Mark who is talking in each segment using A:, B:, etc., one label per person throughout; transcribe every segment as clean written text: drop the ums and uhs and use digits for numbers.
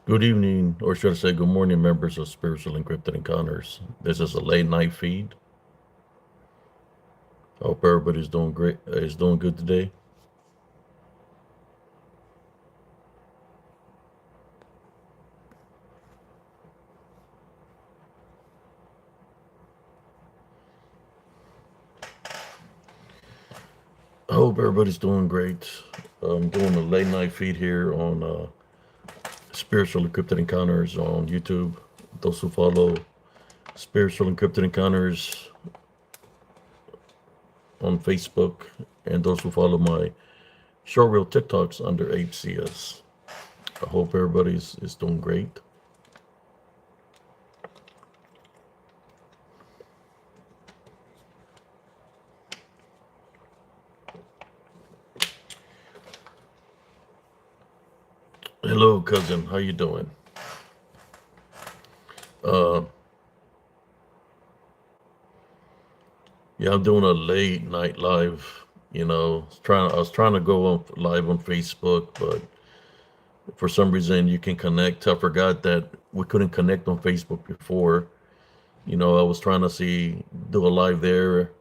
A: Good evening, or should I say good morning, members of Spiritual Encrypted Encounters. This is a late night feed. I hope everybody's doing great, is doing good today. I hope everybody's doing great. I'm doing a late night feed here on Spiritual Encrypted Encounters on YouTube. Those who follow Spiritual Encrypted Encounters on Facebook, and those who follow my short reel TikToks under HCS. I hope everybody's is doing great. Hello, cousin. How you doing? Uh, Yeah, I'm doing a late night live. I was trying to go on live on Facebook, but for some reason you can connect. I forgot that we couldn't connect on Facebook before. I was trying to do a live there,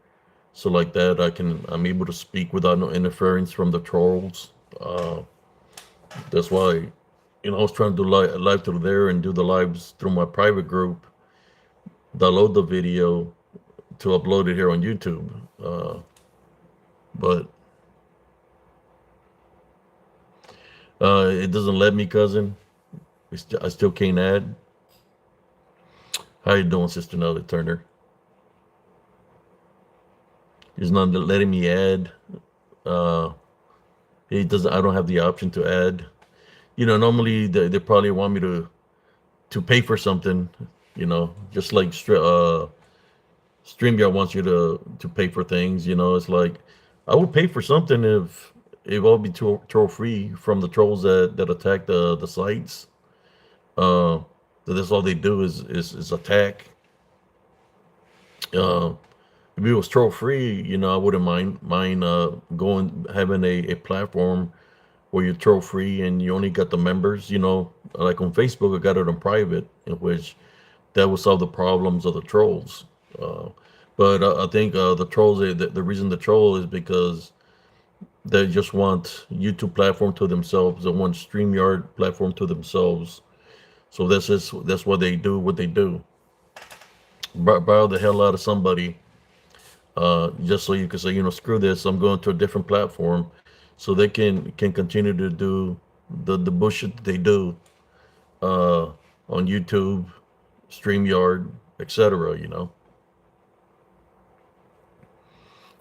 A: so like that I'm able to speak without no interference from the trolls. That's why, I was trying to do live through there and do the lives through my private group, download the video to upload it here on YouTube. But it doesn't let me, cousin. I still can't add. How you doing, Sister Nelly Turner? He's not letting me add. Uh, he doesn't. I don't have the option to add. Normally they probably want me to pay for something. Just like StreamYard wants you to pay for things. It's like I would pay for something if it will be troll free from the trolls that attack the sites. Uh, that's all they do is attack. Uh, if it was troll free, I wouldn't mind going having a platform where you're troll free and you only got the members. Like on Facebook, I got it on private, in which that would solve the problems of the trolls. Uh, but I think the trolls, the reason the troll is because they just want YouTube platform to themselves. They want StreamYard platform to themselves. So that's why they do what they do. Borrow the hell out of somebody, just so you can say, screw this. I'm going to a different platform, so they can continue to do the bullshit that they do uh, on YouTube, StreamYard, etc.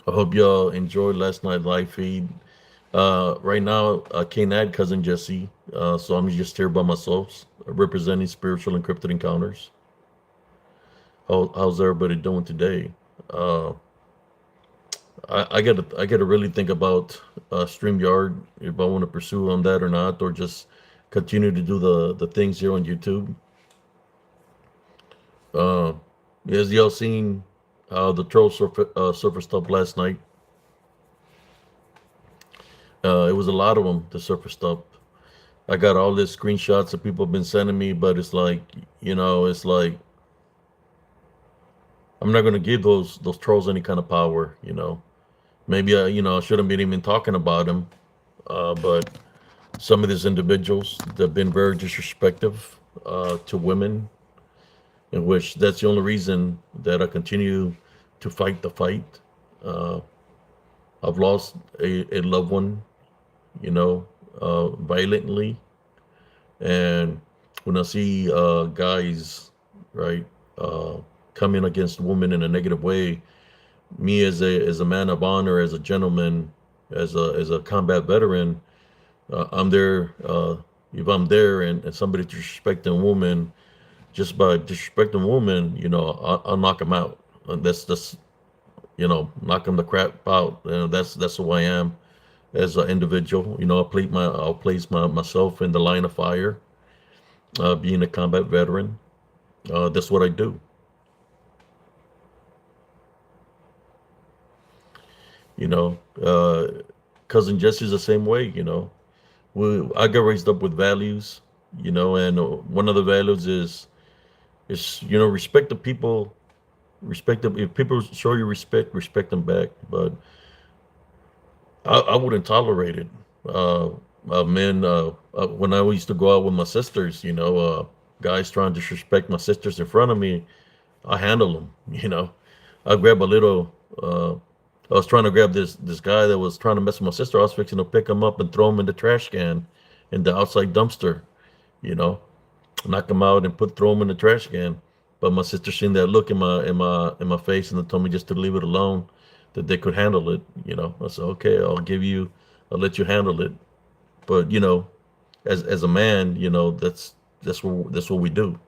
A: I hope y'all enjoyed last night's live feed. Right now, I can't add cousin Jesse, so I'm just here by myself, representing Spiritual Encrypted Encounters. How's everybody doing today? Uh, I gotta really think about StreamYard if I want to pursue on that or not, or just continue to do the things here on YouTube. Uh, as y'all seen the troll surfaced up last night. It was a lot of them that surfaced up. I got all these screenshots that people have been sending me, but it's like I'm not gonna give those trolls any kind of power. Maybe I shouldn't be even talking about them, but some of these individuals that have been very disrespectful to women, in which that's the only reason that I continue to fight the fight. Uh, I've lost a loved one, violently, and when I see guys, right, uh, coming against women in a negative way, me as a man of honor, as a gentleman, as a combat veteran, I'm there. If I'm there and somebody disrespecting a woman, just by disrespecting a woman, I'll knock them out. That's knock them the crap out. That's who I am as an individual. I'll place myself in the line of fire. Being a combat veteran, that's what I do. You know, cousin Jesse's the same way. I got raised up with values. And one of the values is respect the people, respect them. If people show you respect, respect them back. But I wouldn't tolerate it. Uh, Men, when I used to go out with my sisters, guys trying to disrespect my sisters in front of me, I handle them. I grab a little. I was trying to grab this guy that was trying to mess with my sister. I was fixing to pick him up and throw him in the trash can, in the outside dumpster. You know, knock him out and throw him in the trash can. But my sister seen that look in my face and they told me just to leave it alone, that they could handle it. I said, okay, I'll let you handle it. But as a man, that's what we do.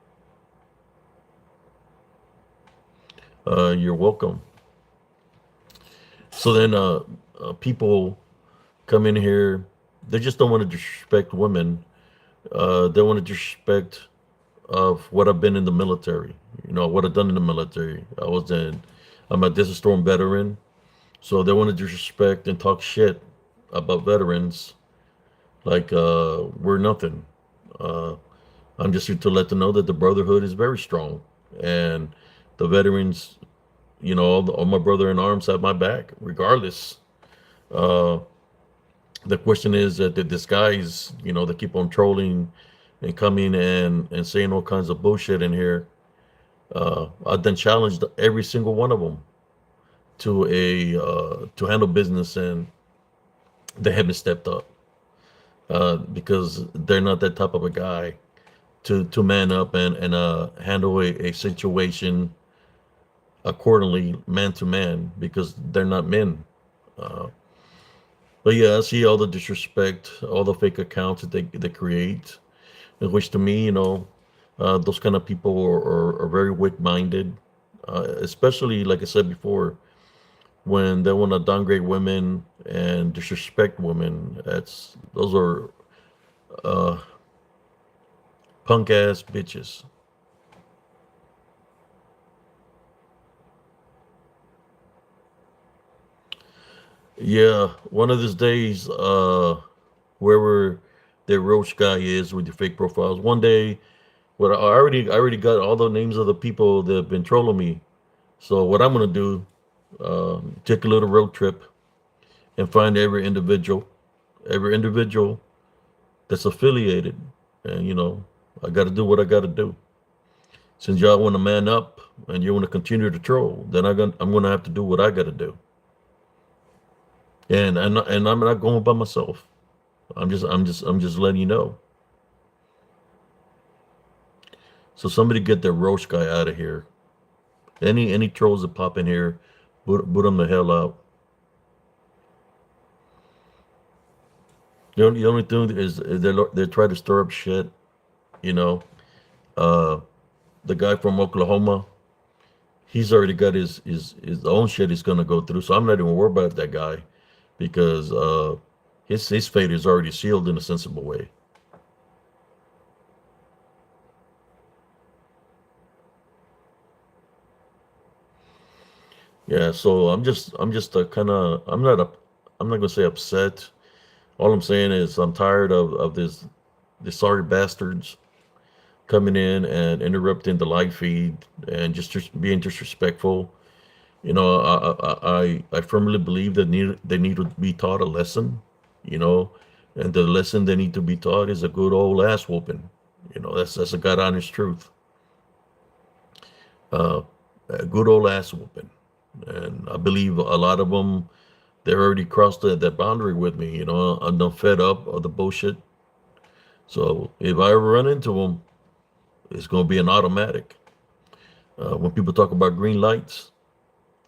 A: You're welcome. So then, people come in here. They just don't want to disrespect women. They want to disrespect of what I've been in the military. What I've done in the military. I'm a Desert Storm veteran. So they want to disrespect and talk shit about veterans like we're nothing. Uh, I'm just here to let them know that the brotherhood is very strong, and the veterans, all my brother in arms have my back, regardless. Uh, the question is that this guys, they keep on trolling and coming and saying all kinds of bullshit in here. I've then challenged every single one of them to handle business, and they haven't stepped up because they're not that type of a guy to man up and handle a situation accordingly, man to man, because they're not men. Uh, but yeah, I see all the disrespect, all the fake accounts that they create, in which to me, those kind of people are very weak-minded, especially like I said before, when they want to downgrade women and disrespect women. Those are uh, punk ass bitches. Yeah, one of these days, whoever that roach guy is with the fake profiles, one day, I already got all the names of the people that have been trolling me. So what I'm gonna do, take a little road trip and find every individual that's affiliated, and I got to do what I got to do. Since y'all want to man up and you want to continue to troll, then I'm gonna have to do what I got to do. And I'm not going by myself. I'm just letting you know. So somebody get that roach guy out of here. Any trolls that pop in here, put them the hell out. The only thing is they try to stir up shit. You know, uh, the guy from Oklahoma, he's already got his own shit he's gonna go through. So I'm not even worried about that guy because his fate is already sealed in a sensible way. Yeah, so I'm just kind of I'm not gonna say upset. All I'm saying is I'm tired of this sorry bastards coming in and interrupting the live feed and just being disrespectful. I firmly believe that they need to be taught a lesson. You know, and the lesson they need to be taught is a good old ass whooping. That's a god honest truth. Uh, a good old ass whooping, and I believe a lot of them they already crossed that boundary with me. I'm done fed up of the bullshit. So if I ever run into them, it's gonna be an automatic. When people talk about green lights,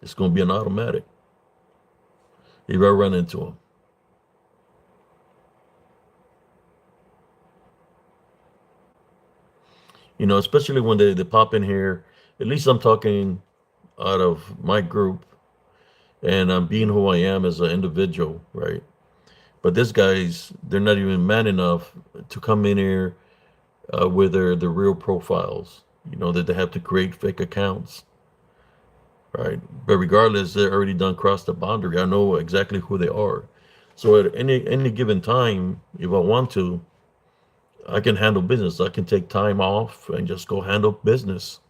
A: it's gonna be an automatic. If I run into them, especially when they pop in here. At least I'm talking out of my group, and I'm being who I am as an individual, right? But these guys, they're not even man enough to come in here with their real profiles. That they have to create fake accounts, right? But regardless, they're already done crossed the boundary. I know exactly who they are. So at any given time, if I want to, I can handle business. I can take time off and just go handle business,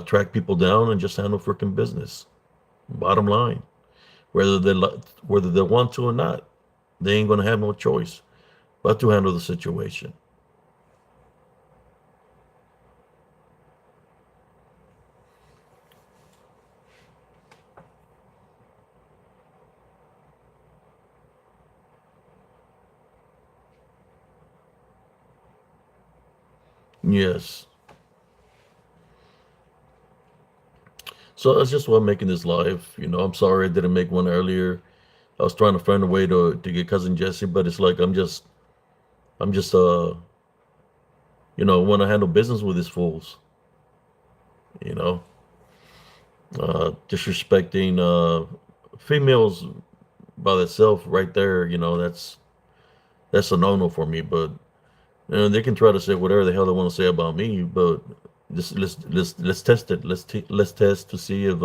A: track people down and just handle freaking business. Bottom line, whether they want to or not, they ain't gonna have no choice but to handle the situation. Yes. So that's just what I'm making this live. I'm sorry I didn't make one earlier. I was trying to find a way to get cousin Jesse, but it's like I'm just want to handle business with these fools. You know, disrespecting females by themselves right there. That's a no-no for me. But they can try to say whatever the hell they want to say about me, but just let's test it. Let's test to see if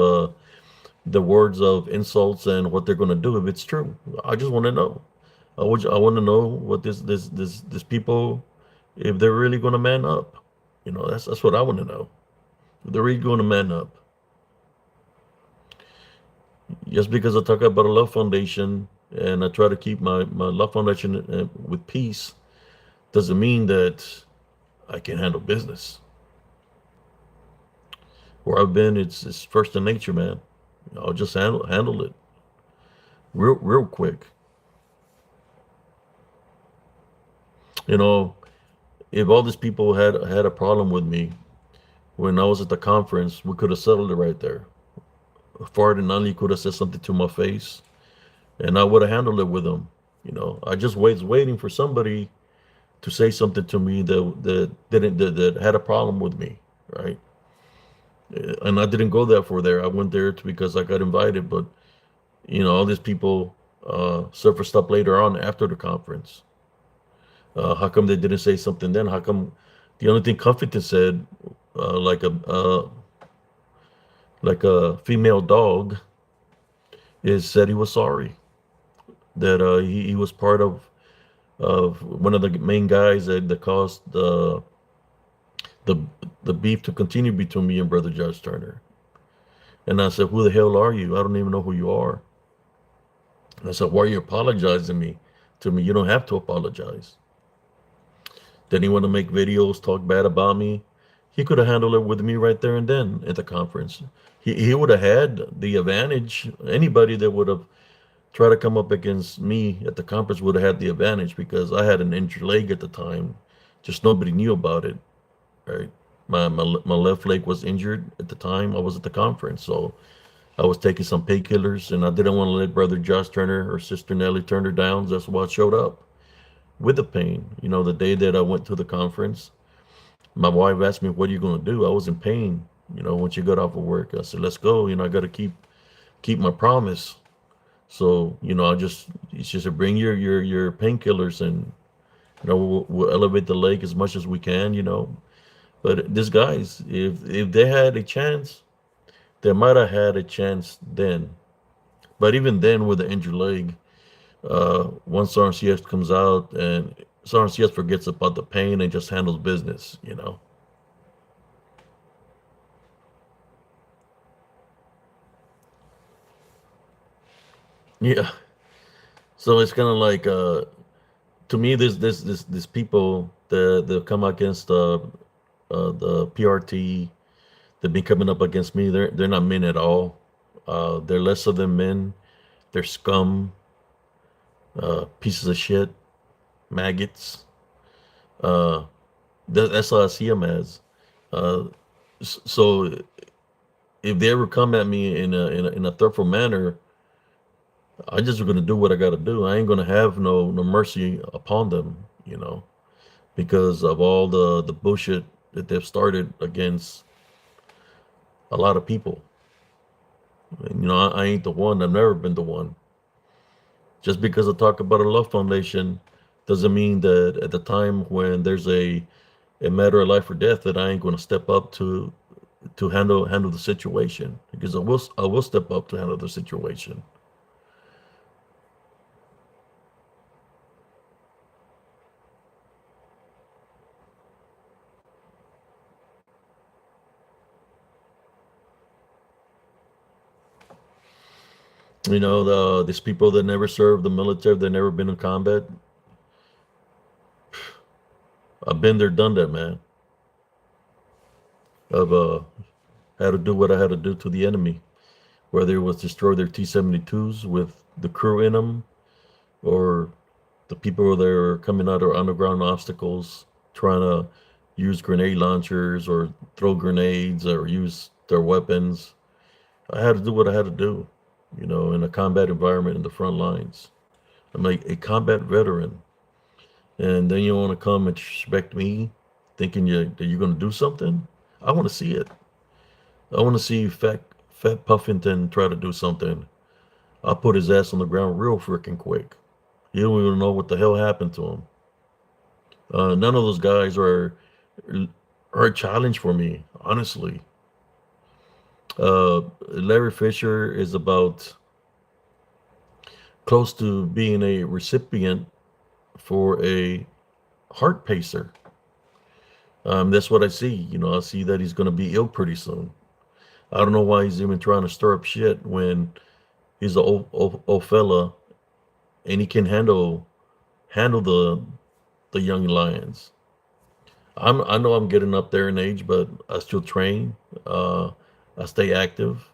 A: the words of insults and what they're going to do, if it's true. I just want to know. I want to know what this people, if they're really going to man up. That's what I want to know. If they're really going to man up. Just because I talk about a love foundation and I try to keep my love foundation with peace doesn't mean that I can handle business. Where I've been, it's first in nature, man. I'll just handle it real quick. You know, if all these people had a problem with me when I was at the conference, we could have settled it right there. Far than none, could have said something to my face, and I would have handled it with them. I just was waiting for somebody to say something to me that had a problem with me, right? And I didn't go there for there. I went there because I got invited, but all these people surfaced up later on after the conference. How come they didn't say something then? How come the only thing Cuffington said, like a female dog, is said he was sorry that he was part of one of the main guys that caused the the beef to continue between me and Brother Judge Turner. And I said, "Who the hell are you? I don't even know who you are." And I said, "Why are you apologizing to me? You don't have to apologize." Then he want to make videos, talk bad about me. He could have handled it with me right there and then at the conference. He would have had the advantage. Anybody that would have tried to come up against me at the conference would have had the advantage because I had an injured leg at the time. Just nobody knew about it, right? My left leg was injured at the time I was at the conference, so I was taking some painkillers, and I didn't want to let Brother Josh Turner or Sister Nellie Turner down. That's why I showed up with the pain. The day that I went to the conference, my wife asked me, "What are you going to do?" I was in pain. When she got off of work, I said, "Let's go." I got to keep my promise. So she said, "Bring your painkillers, and we'll elevate the lake as much as we can." But these guys, if they had a chance, they might have had a chance then. But even then, with the injured leg, once RCS comes out and RCS forgets about the pain and just handles business. Yeah. So it's kind of like to me, this people that come against the PRT, they've been coming up against me. They're not men at all. They're lesser than men. They're scum, pieces of shit, maggots. Uh, that's how I see them as. Uh, so if they ever come at me in a threatful manner, I just gonna do what I gotta do. I ain't gonna have no mercy upon them, because of all the bullshit that they've started against a lot of people. And, I ain't the one. I've never been the one. Just because I talk about a love foundation doesn't mean that at the time when there's a matter of life or death that I ain't gonna step up to handle the situation, because I will step up to handle the situation. These people that never served the military, that never been in combat. I've been there, done that, man. I've had to do what I had to do to the enemy, whether it was destroy their T-72s with the crew in them, or the people that are coming out of underground obstacles, trying to use grenade launchers or throw grenades or use their weapons. I had to do what I had to do, in a combat environment in the front lines. I'm like a combat veteran. And then you want to come and disrespect me, thinking that you're going to do something? I want to see it. I want to see Fat Puffington try to do something. I'll put his ass on the ground real freaking quick. You don't even know what the hell happened to him. None of those guys are a challenge for me, honestly. Larry Fisher is about close to being a recipient for a heart pacer. That's what I see. I see that he's going to be ill pretty soon. I don't know why he's even trying to stir up shit when he's an old fella and he can handle the young lions. I know I'm getting up there in age, but I still train. I stay active.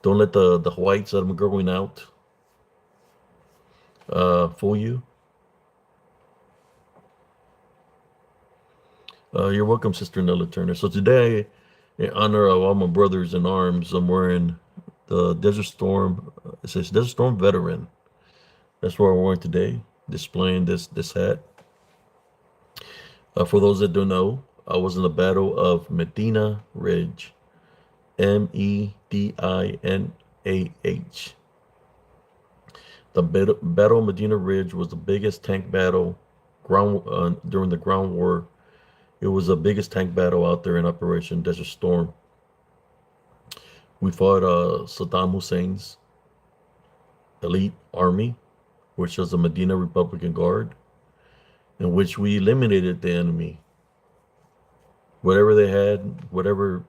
A: Don't let the whites that I'm growing out fool you. You're welcome, Sister Nella Turner. So today, in honor of all my brothers in arms, I'm wearing the Desert Storm. It says Desert Storm Veteran. That's what I'm wearing today, displaying this hat. For those that don't know, I was in the Battle of Medina Ridge, Medinah. The Battle of Medina Ridge was the biggest tank battle during the ground war. It was the biggest tank battle out there in Operation Desert Storm. We fought Saddam Hussein's elite army, which was the Medina Republican Guard, in which we eliminated the enemy. Whatever they had, whatever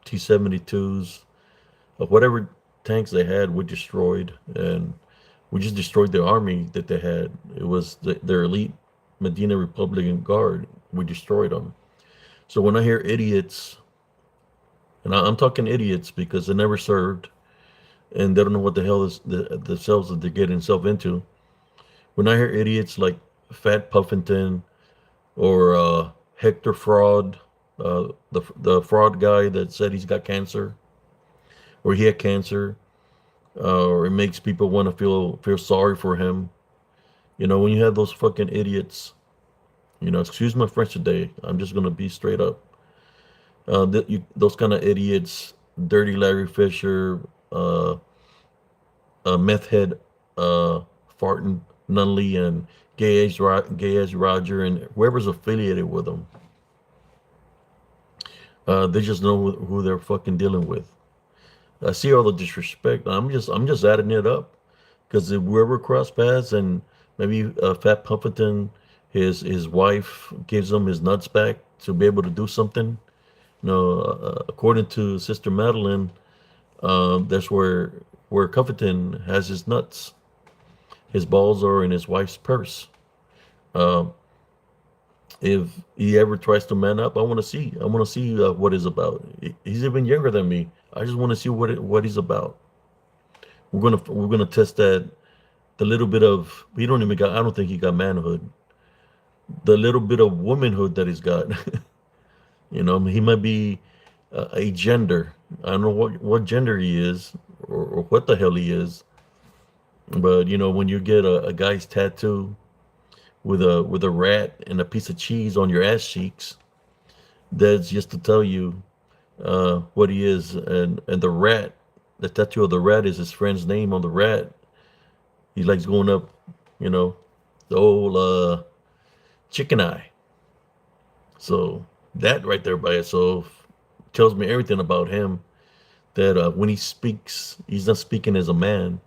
A: T-72s, whatever tanks they had, we destroyed, and we just destroyed the army that they had. It was their elite Medina Republican Guard. We destroyed them. So when I hear idiots, and I'm talking idiots because they never served and they don't know what the hell themselves that they're getting themselves into. When I hear idiots like Fat Puffington or Hector Fraud, the fraud guy that said he's got cancer or he had cancer, or it makes people want to feel sorry for him. When you have those fucking idiots, excuse my French today, I'm just gonna be straight up. Those kind of idiots, Dirty Larry Fisher, Meth Head, Fartin Nunley, and Gay as Roger, and whoever's affiliated with them. They just know who they're fucking dealing with. I see all the disrespect. I'm just adding it up because whoever cross paths and maybe Fat Puffington, his wife gives him his nuts back to be able to do something. According to Sister Madeline, that's where Puffington has his nuts. His balls are in his wife's purse. Uh, if he ever tries to man up, I want to see. I want to see what he's about. He's even younger than me. I just want to see what he's about. We're gonna test that. The little bit of he don't even got. I don't think he got manhood. The little bit of womanhood that he's got. He might be a gender. I don't know what gender he is or what the hell he is. But when you get a guy's tattoo with a rat and a piece of cheese on your ass cheeks, that's just to tell you what he is. And the tattoo of the rat is his friend's name on the rat. He likes going up, the old chicken eye. So that right there by itself tells me everything about him. That when he speaks, he's not speaking as a man,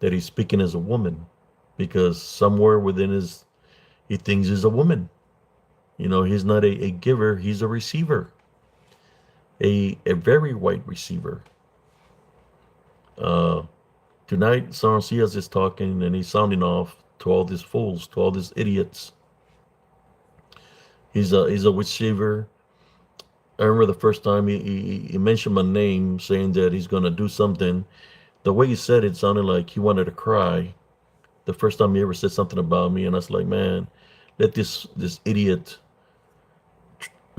A: that he's speaking as a woman, because somewhere within he thinks he's a woman. He's not a giver, he's a receiver, a very white receiver. Because Tonight, Sarcias is talking and he's sounding off to all these fools, to all these idiots. He's a receiver. I remember the first time he mentioned my name, saying that he's gonna do something. The way he said it sounded like he wanted to cry. The first time he ever said something about me, and I was like, man, let this idiot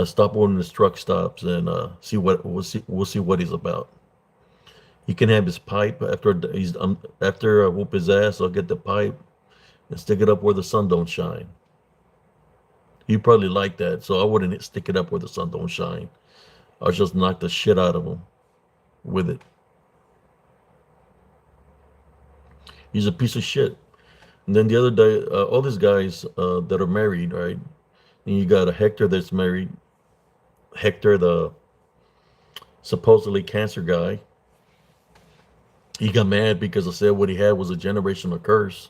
A: stop when his truck stops and see what we'll see what he's about. He can have his pipe after I whoop his ass. I'll get the pipe and stick it up where the sun don't shine. He probably like that, so I wouldn't stick it up where the sun don't shine. I'll just knock the shit out of him with it. He's a piece of shit. And then the other day, all these guys that are married, right? And you got a Hector that's married. Hector, the supposedly cancer guy. He got mad because I said what he had was a generational curse.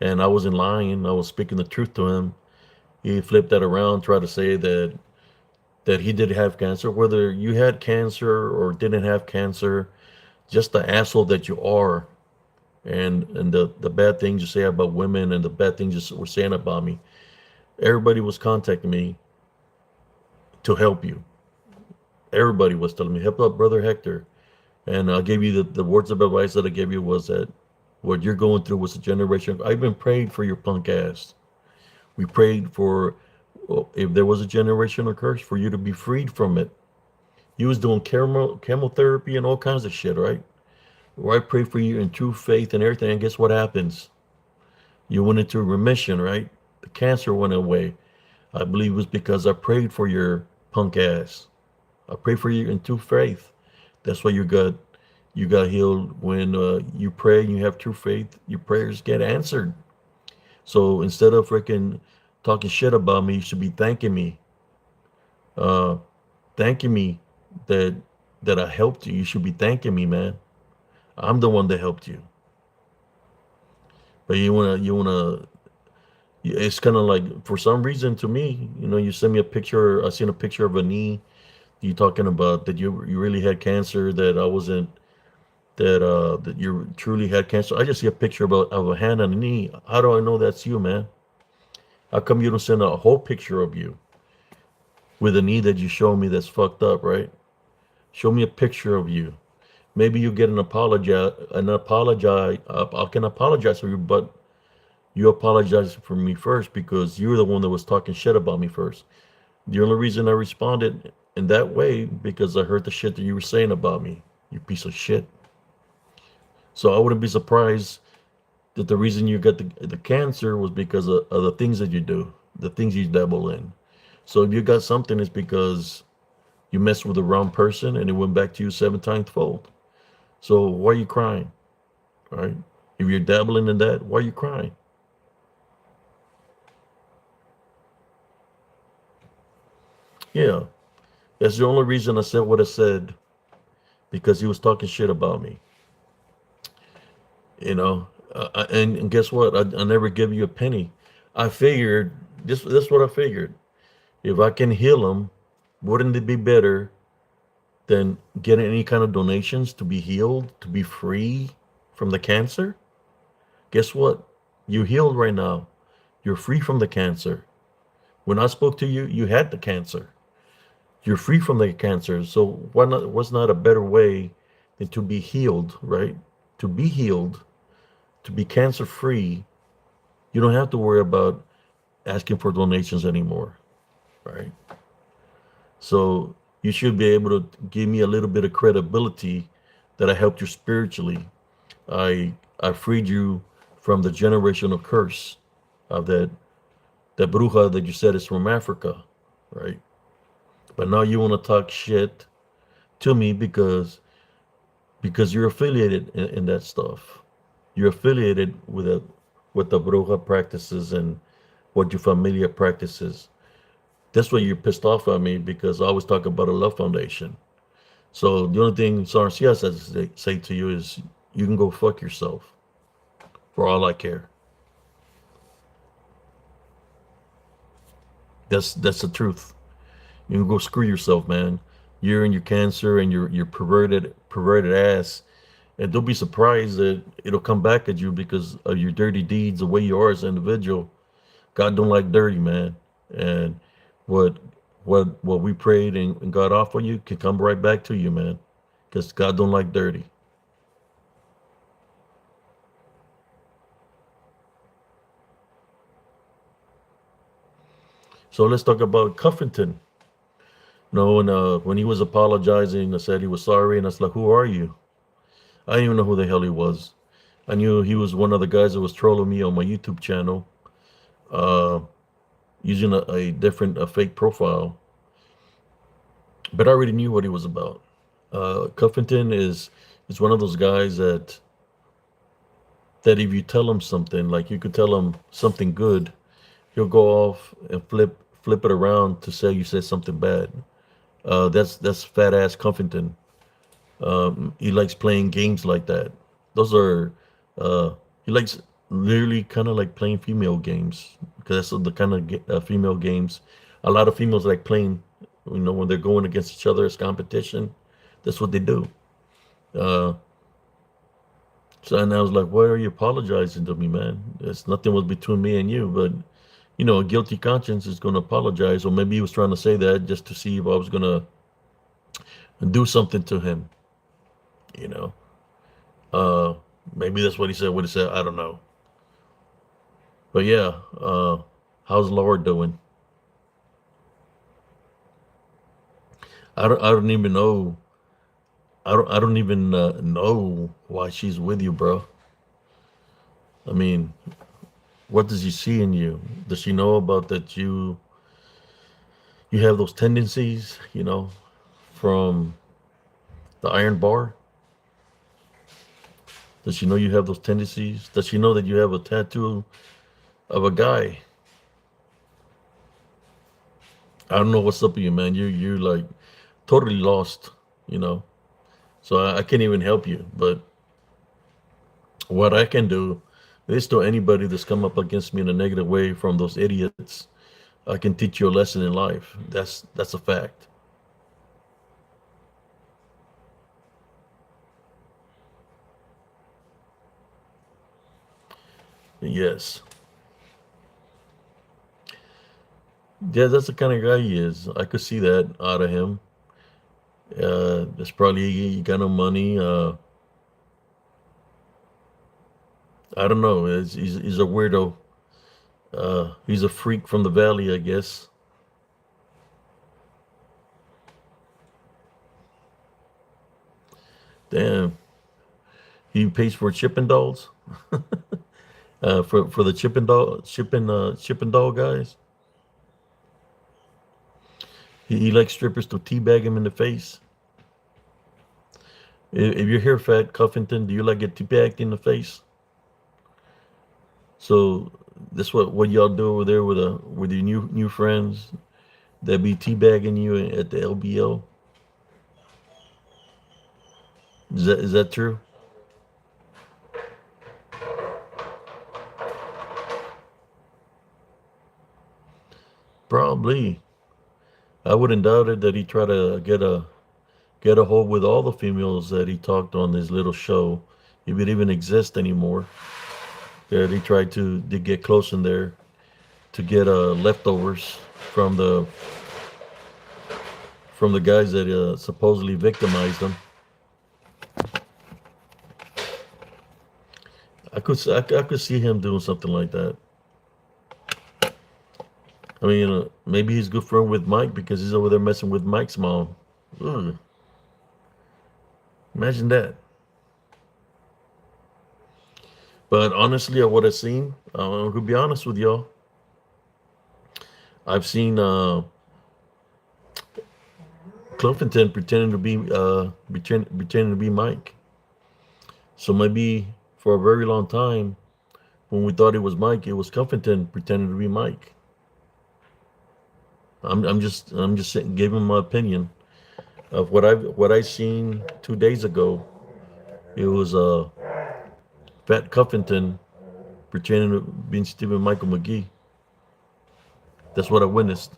A: And I wasn't lying. I was speaking the truth to him. He flipped that around, tried to say that he did have cancer. Whether you had cancer or didn't have cancer, just the asshole that you are, and the bad things you say about women and the bad things you were saying about me. Everybody was contacting me to help you. Everybody was telling me, help out brother Hector. And I gave you the words of advice that I gave you was that what you're going through was a generation. I even prayed for your punk ass. We prayed for, well, if there was a generational curse, for you to be freed from it. You was doing chemotherapy and all kinds of shit, right? Where I prayed for you in true faith and everything, and guess what happens? You went into remission, right? The cancer went away. I believe it was because I prayed for your punk ass. I prayed for you in true faith. That's why you got healed. When you pray and you have true faith, your prayers get answered. So instead of freaking talking shit about me, you should be thanking me. Uh, Thanking me that I helped you. You should be thanking me, man. I'm the one that helped you. But you wanna. It's kind of like, for some reason, to me, you send me a picture. I seen a picture of a knee. You talking about that you really had cancer. That I wasn't. That you truly had cancer. I just see a picture of a hand and a knee. How do I know that's you, man? How come you don't send a whole picture of you with a knee that you show me that's fucked up, right? Show me a picture of you. Maybe you get an apologize. I can apologize for you, but you apologize for me first because you're the one that was talking shit about me first. The only reason I responded in that way because I heard the shit that you were saying about me, you piece of shit. So I wouldn't be surprised that the reason you got the cancer was because of the things that you do, the things you dabble in. So if you got something, it's because you messed with the wrong person and it went back to you 7 times fold. So why are you crying? Right? If you're dabbling in that, why are you crying? Yeah, that's the only reason I said what I said, because he was talking shit about me. You know, and guess what? I never give you a penny. I figured this is what I figured. If I can heal him, wouldn't it be better than getting any kind of donations to be healed, to be free from the cancer? Guess what? You healed right now. You're free from the cancer. When I spoke to you, you had the cancer. You're free from the cancer. So why not? What's not a better way than to be healed, right? To be healed, to be cancer free. You don't have to worry about asking for donations anymore, right? So you should be able to give me a little bit of credibility that I helped you spiritually. I freed you from the generational curse of that bruja that you said is from Africa, right? But now you want to talk shit to me because you're affiliated in that stuff. You're affiliated with the bruja practices and what your familia practices. That's why you're pissed off at me, because I always talk about a love foundation. So the only thing Sarcia says to say to you is you can go fuck yourself. For all I care. That's the truth. You can go screw yourself, man. You and your cancer and your perverted ass. And don't be surprised that it'll come back at you because of your dirty deeds, the way you are as an individual. God don't like dirty, man. And what what we prayed and got off on you can come right back to you, man. Because God don't like dirty. So let's talk about Cuffington. No, and when he was apologizing, I said he was sorry, and I was like, "Who are you?" I didn't even know who the hell he was. I knew he was one of the guys that was trolling me on my YouTube channel, uh, using a different, a fake profile, but I already knew what he was about. Cuffington is one of those guys that if you tell him something, like you could tell him something good, he'll go off and flip it around to say you said something bad. That's fat ass Cuffington. He likes playing games like that. Those are uh, he likes literally kind of like playing female games because that's the kind of female games. A lot of females like playing. You know, when they're going against each other as competition, that's what they do. Uh, so and I was like, "Why are you apologizing to me, man? It's nothing was between me and you, but." You know, a guilty conscience is going to apologize, or maybe he was trying to say that just to see if I was going to do something to him. You know, uh, maybe that's what he said. What he said, I don't know. But yeah, how's Laura doing? I don't even know. I don't even know why she's with you, bro. I mean, what does she see in you? Does she know about that you have those tendencies? You know, from the iron bar. Does she know you have those tendencies? Does she know that you have a tattoo of a guy? I don't know what's up with you, man. You're like totally lost. You know, so I can't even help you. But what I can do is to anybody that's come up against me in a negative way from those idiots, I can teach you a lesson in life. That's a fact. Yes. Yeah, that's the kind of guy he is. I could see that out of him. That's probably he got no money. I don't know. He's a weirdo. He's a freak from the valley, I guess. Damn. He pays for Chippendales. For the Chippendale guys. He likes strippers to teabag him in the face. If you're here, Fat Cuffington, do you like get teabagged in the face? So that's what y'all do over there with your new friends that be teabagging you at the LBL. Is that true? Probably. I wouldn't doubt it that he tried to get a hold with all the females that he talked on his little show, if it even exists anymore. That he tried to get close in there to get leftovers from the guys that supposedly victimized him. I could see him doing something like that. I mean, maybe he's good friend with Mike because he's over there messing with Mike's mom. Ugh, imagine that. But honestly, of what I've seen, to be honest with y'all, I've seen Cliftonton pretending to be Mike. So maybe for a very long time, when we thought it was Mike, it was Cuffington pretending to be Mike. I'm just giving my opinion of what I seen 2 days ago. It was Fat Cuffington pretending to be Stephen Michael McGee. That's what I witnessed.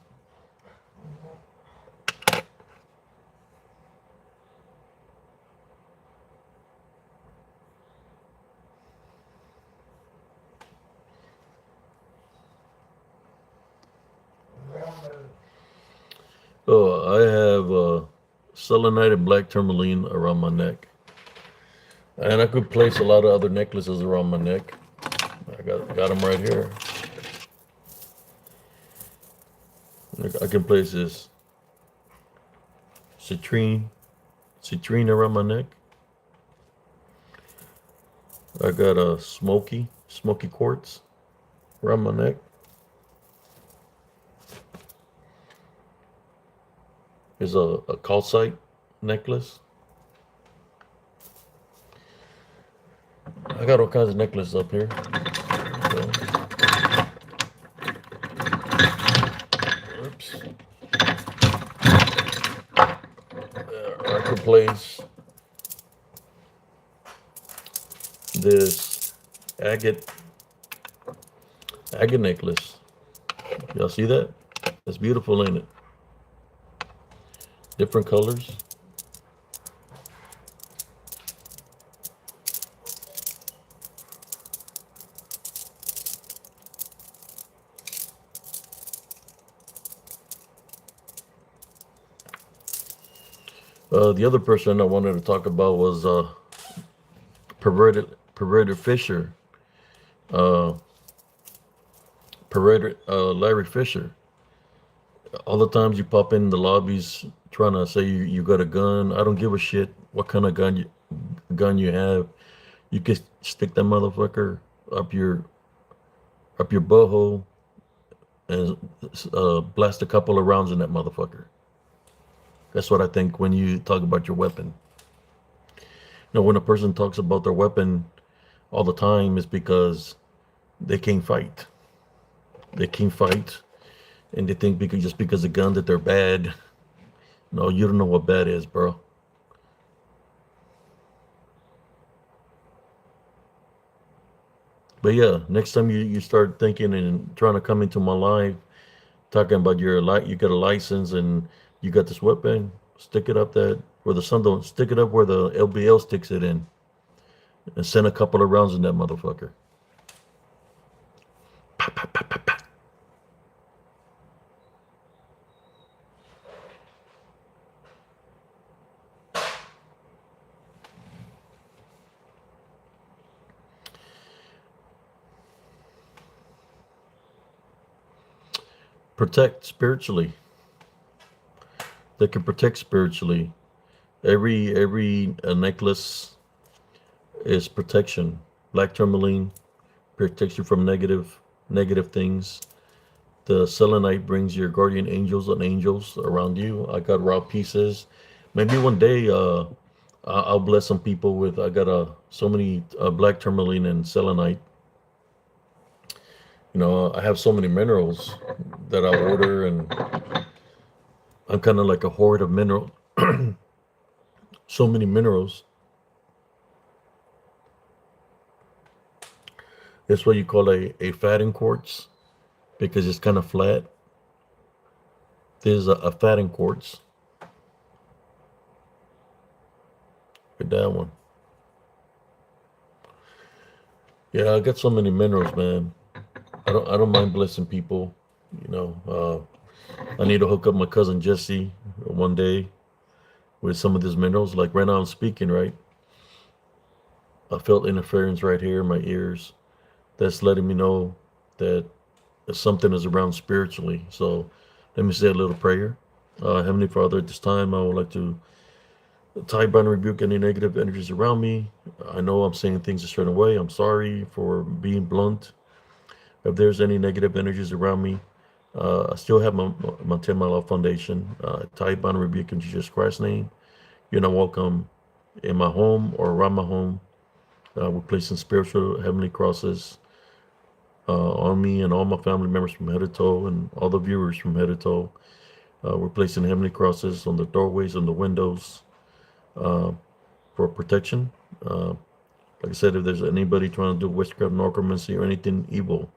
A: Oh, I have selenite and black tourmaline around my neck, and I could place a lot of other necklaces around my neck. I got them right here. I can place this citrine citrine around my neck. I got a smoky quartz around my neck. There's a calcite necklace. I got all kinds of necklaces up here. So, oops. I could place this agate agate necklace. Y'all see that? That's beautiful, ain't it? Different colors. The other person I wanted to talk about was perverted Fisher, uh, perverted Larry Fisher. All the times you pop in the lobbies trying to say you got a gun. I don't give a shit what kind of gun you have. You can stick that motherfucker up your up your butthole and blast a couple of rounds in that motherfucker. That's what I think when you talk about your weapon. When a person talks about their weapon all the time, is because they can't fight. They can't fight, and they think because of gun that they're bad. No, you don't know what bad is, bro. But yeah, next time you start thinking and trying to come into my life, talking about you got a license and you got this weapon, stick it up that where the sun don't stick it up where the LBL sticks it in, and send a couple of rounds in that motherfucker. Pa, pa, pa, pa, pa. Protect spiritually. They can protect spiritually. Every necklace is protection. Black tourmaline protects you from negative things. The selenite brings your guardian angels around you. I got raw pieces. Maybe one day I'll bless some people with. I got so many black tourmaline and selenite. I have so many minerals that I order, and I'm kind of like a hoard of mineral. So many minerals. That's what you call a fatting quartz, because it's kind of flat. There's a fatting quartz. Get that one. Yeah, I got so many minerals, man. I don't mind blessing people. You know, I need to hook up my cousin Jesse one day with some of these minerals. Like right now, I'm speaking, right? I felt interference right here in my ears. That's letting me know that something is around spiritually. So let me say a little prayer. Heavenly Father, at this time, I would like to tie, bind, and rebuke any negative energies around me. I know I'm saying things a certain way. I'm sorry for being blunt. If there's any negative energies around me, I still have my 10 Mile Love Foundation. Tie, bind, and rebuke in Jesus Christ's name. You're not welcome in my home or around my home. We're placing spiritual heavenly crosses on me and all my family members from head to toe, and all the viewers from head to toe. We're placing heavenly crosses on the doorways and the windows uh, for protection. Like I said, if there's anybody trying to do witchcraft, necromancy, or anything evil,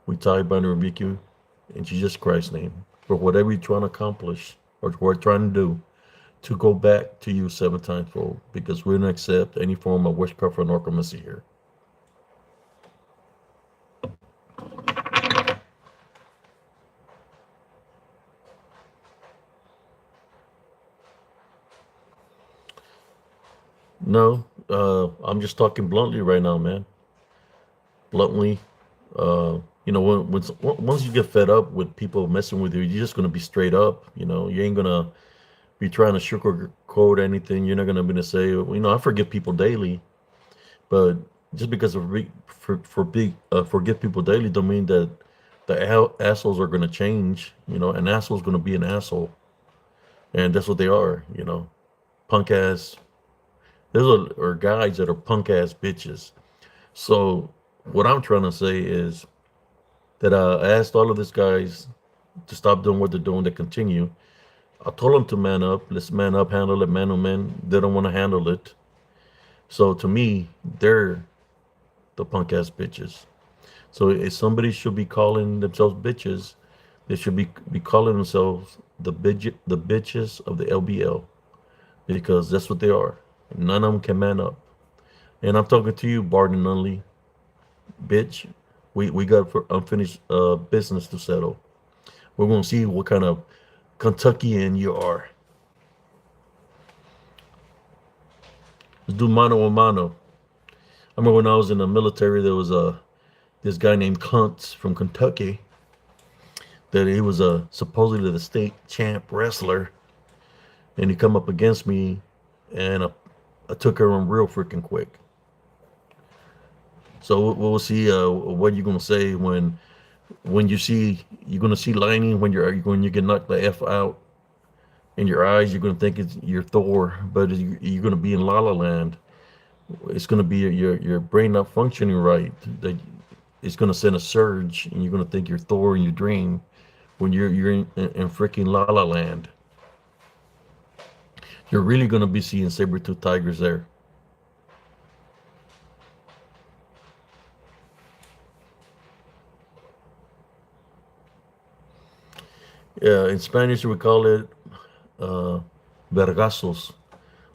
A: we tie, bind, and rebuke you in Jesus Christ's name for whatever you're trying to accomplish or what we're trying to do, to go back to you 7 times fold, because we don't accept any form of witchcraft or necromancy here. No, I'm just talking bluntly right now, man. Bluntly, you know, once you get fed up with people messing with you, you're just gonna be straight up. You know, you ain't gonna be trying to sugarcoat anything. You're not gonna say, you know, I forgive people daily, but just because of forgive people daily, don't mean that the assholes are gonna change. You know, an asshole's gonna be an asshole, and that's what they are. You know, punk ass. Are guys that are punk ass bitches. So what I'm trying to say is that I asked all of these guys to stop doing what they're doing, to continue. I told them to man up. Let's man up, handle it, man to man. They don't want to handle it. So to me, they're the punk ass bitches. So if somebody should be calling themselves bitches, they should be calling themselves the bitches of the LBL, because that's what they are. None of them can man up. And I'm talking to you, Barton Nunley, bitch. We got unfinished business to settle. We're gonna see what kind of Kentuckian you are. Let's do mano a mano. I remember when I was in the military, there was this guy named Kuntz from Kentucky, that he was a supposedly the state champ wrestler, and he come up against me, and I took her on real freaking quick. So we'll see what you're gonna say when you're gonna see lightning when you get knocked the f out in your eyes. You're gonna think you're Thor, but you're gonna be in La La Land. It's gonna be your brain not functioning right. That it's gonna send a surge, and you're gonna think you're Thor in your dream when you're in freaking La La Land. You're really gonna be seeing saber-tooth tigers there. Yeah, in Spanish we call it uh, vergazos.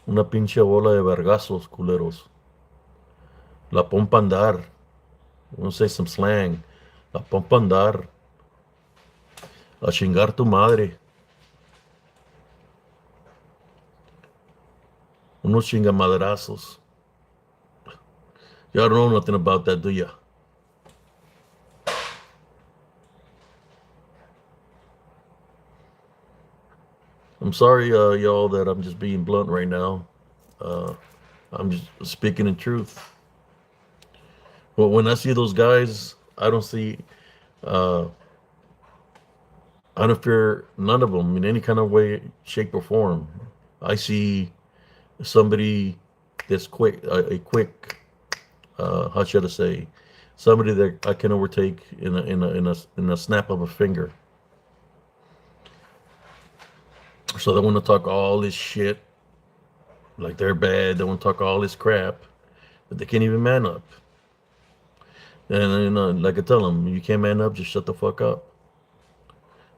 A: Una pinche bola de vergazos, culeros. La pompa andar. We'll say some slang. La pompa andar. A chingar tu madre. Unos chingamadrazos. Y'all don't know nothing about that, do ya? I'm sorry, y'all, that I'm just being blunt right now. Uh, I'm just speaking in truth. But when I see those guys, uh, I don't fear none of them in any kind of way, shape, or form. I see somebody that's quick, a quick, how should I say, somebody that I can overtake in a snap of a finger. So they want to talk all this shit, like they're bad. They want to talk all this crap, but they can't even man up. And like I tell them, you can't man up, just shut the fuck up.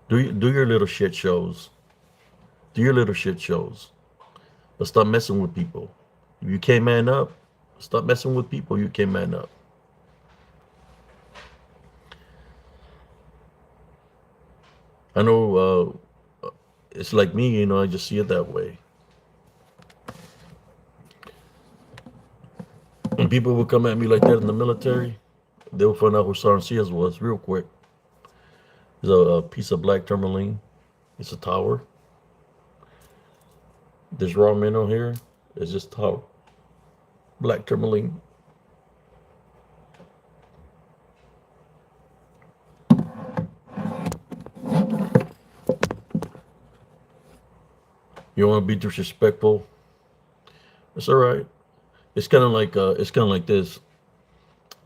A: Do your little shit shows. Do your little shit shows. But stop messing with people. If you can't man up, stop messing with people. You can't man up. I know it's like me, you know, I just see it that way. When people would come at me like that in the military, they would find out who Sarncias was real quick. It's a piece of black tourmaline. It's a tower. This raw mineral here is just tower. Black tourmaline. You want to be disrespectful? It's all right. It's kind of like this.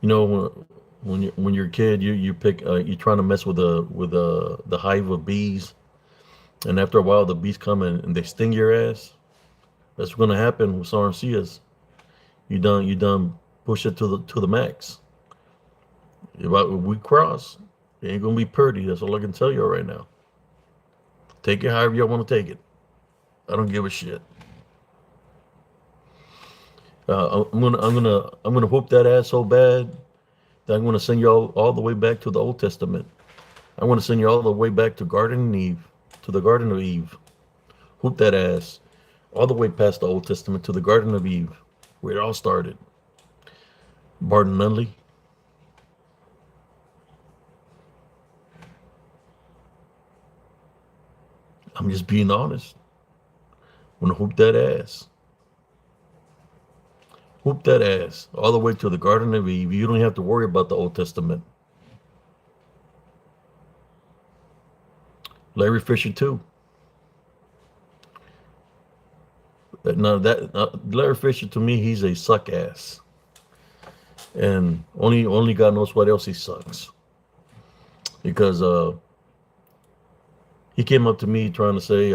A: You know, when you're a kid, you pick you're trying to mess with the hive of bees, and after a while the bees come and they sting your ass. That's gonna happen with Sarncias. You done push it to the max. If we cross, it ain't gonna be pretty. That's all I can tell you right now. Take it however y'all want to take it. I don't give a shit. I'm gonna whoop that ass so bad that I'm gonna send you all the way back to the Old Testament. I'm gonna send you all the way back to the Garden of Eve. Whoop that ass all the way past the Old Testament to the Garden of Eve. where it all started. Barton Nunley. I'm just being honest. Wanna hoop that ass. Whoop that ass all the way to the Garden of Eve. You don't have to worry about the Old Testament. Larry Fisher too. No, that Larry Fisher to me, he's a suck ass, and only God knows what else he sucks. Because he came up to me trying to say,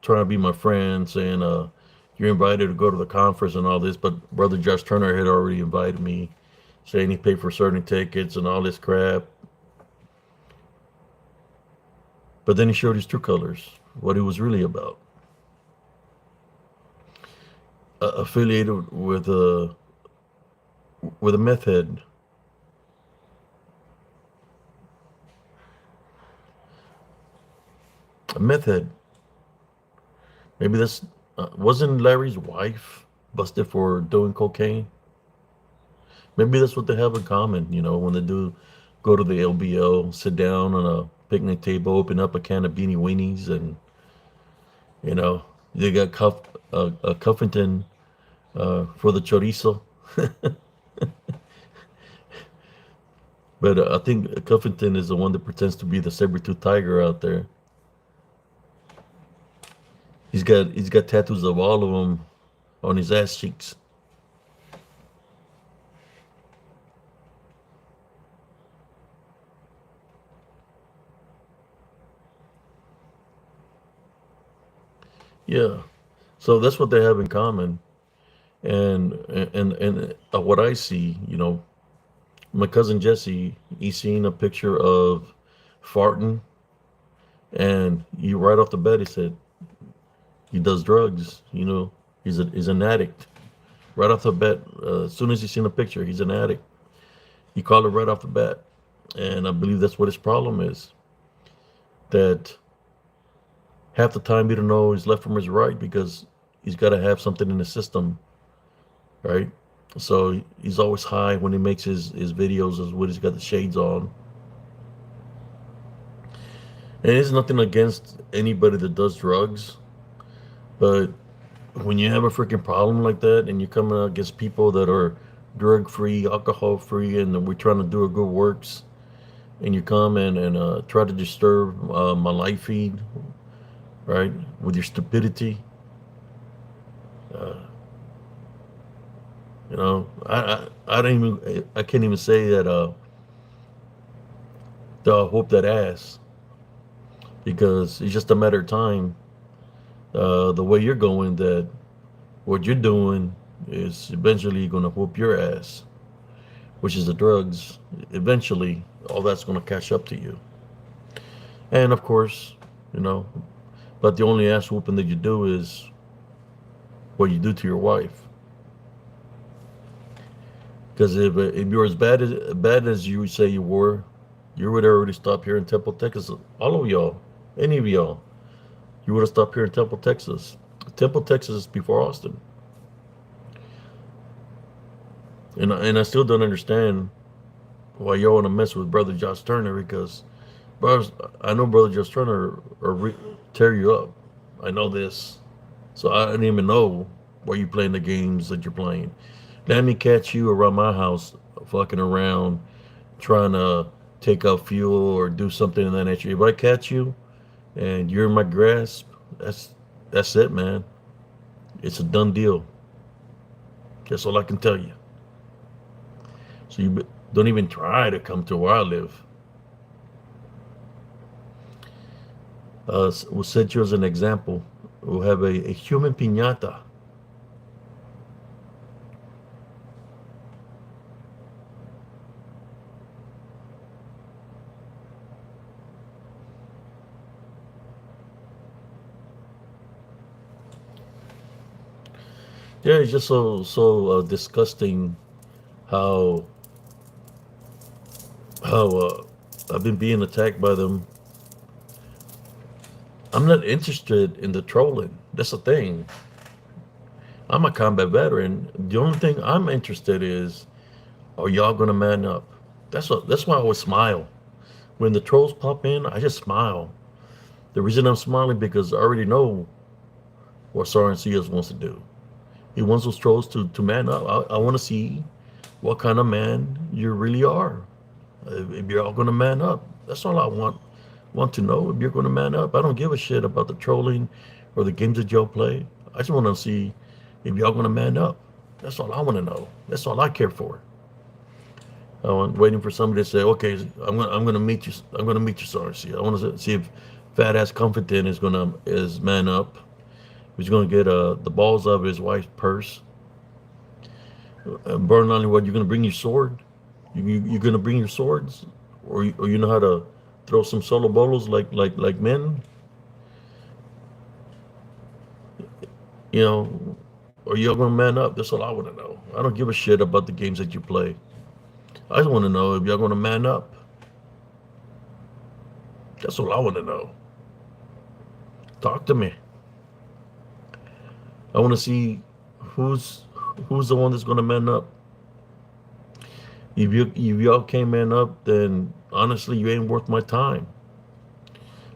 A: trying to be my friend, saying, you're invited to go to the conference and all this. But Brother Josh Turner had already invited me, saying he paid for certain tickets and all this crap. But then he showed his true colors, what he was really about. Affiliated with a meth head. A meth head. Maybe that's wasn't Larry's wife busted for doing cocaine? Maybe that's what they have in common. You know, when they do go to the LBO, sit down on a picnic table, open up a can of beanie weenies, and you know they got a Cuffington for the chorizo. But I think Cuffington is the one that pretends to be the saber-tooth tiger out there. He's got tattoos of all of them on his ass cheeks. Yeah, so that's what they have in common. And what I see, you know, my cousin Jesse, he's seen a picture of farting, and he right off the bat he said he does drugs. You know, he's an addict. Right off the bat, as soon as he's seen a picture, he's an addict. He called it right off the bat, and I believe that's what his problem is. That half the time he don't know his left from his right because he's got to have something in the system, right? So he's always high when he makes his videos as when he's got the shades on. And it's nothing against anybody that does drugs, but when you have a freaking problem like that and you're coming against people that are drug free, alcohol free, and we're trying to do a good works, and you come and try to disturb my life feed, right, with your stupidity, uh, you know, I don't even I can't even say that I hope that ass because it's just a matter of time. The way you're going, that what you're doing is eventually going to whoop your ass, which is the drugs. Eventually, all that's going to catch up to you. And of course, you know, but the only ass whooping that you do is what you do to your wife. Because if you're as bad as you say you were, you would already stop here in Temple, Texas. All of y'all, any of y'all, you would have stopped here in Temple, Texas. Temple, Texas is before Austin. And I still don't understand why y'all want to mess with Brother Josh Turner because, brothers, I know Brother Josh Turner tear you up. I know this, so I didn't even know why you playing the games that you're playing. Let me catch you around my house, fucking around, trying to take out fuel or do something in that nature. If I catch you and you're in my grasp, that's it, man. It's a done deal. That's all I can tell you. So you don't even try to come to where I live. We'll set you as an example. We'll have a human piñata. Yeah, it's just so disgusting how how I've been being attacked by them. I'm not interested in the trolling. That's the thing. I'm a combat veteran. The only thing I'm interested is, are y'all gonna man up? That's why I always smile when the trolls pop in. I just smile. The reason I'm smiling because I already know what Soren Sears wants to do. He wants those trolls to man up. I want to see what kind of man you really are. If you're all gonna man up, that's all I want to know. If you're gonna man up, I don't give a shit about the trolling or the games that y'all play. I just want to see if y'all gonna man up. That's all I want to know. That's all I care for. I'm waiting for somebody to say, okay, I'm gonna meet you. I'm gonna meet you, Sarcy. I want to see if fat ass Comforton is man up. He's gonna get the balls out of his wife's purse. Burn only what you're gonna bring your sword. You're gonna bring your swords, or you know how to throw some solo bolos like men. You know, or you're gonna man up. That's all I want to know. I don't give a shit about the games that you play. I just want to know if y'all gonna man up. That's all I want to know. Talk to me. I want to see who's who's the one that's gonna man up. If y'all can't man up, then honestly, you ain't worth my time.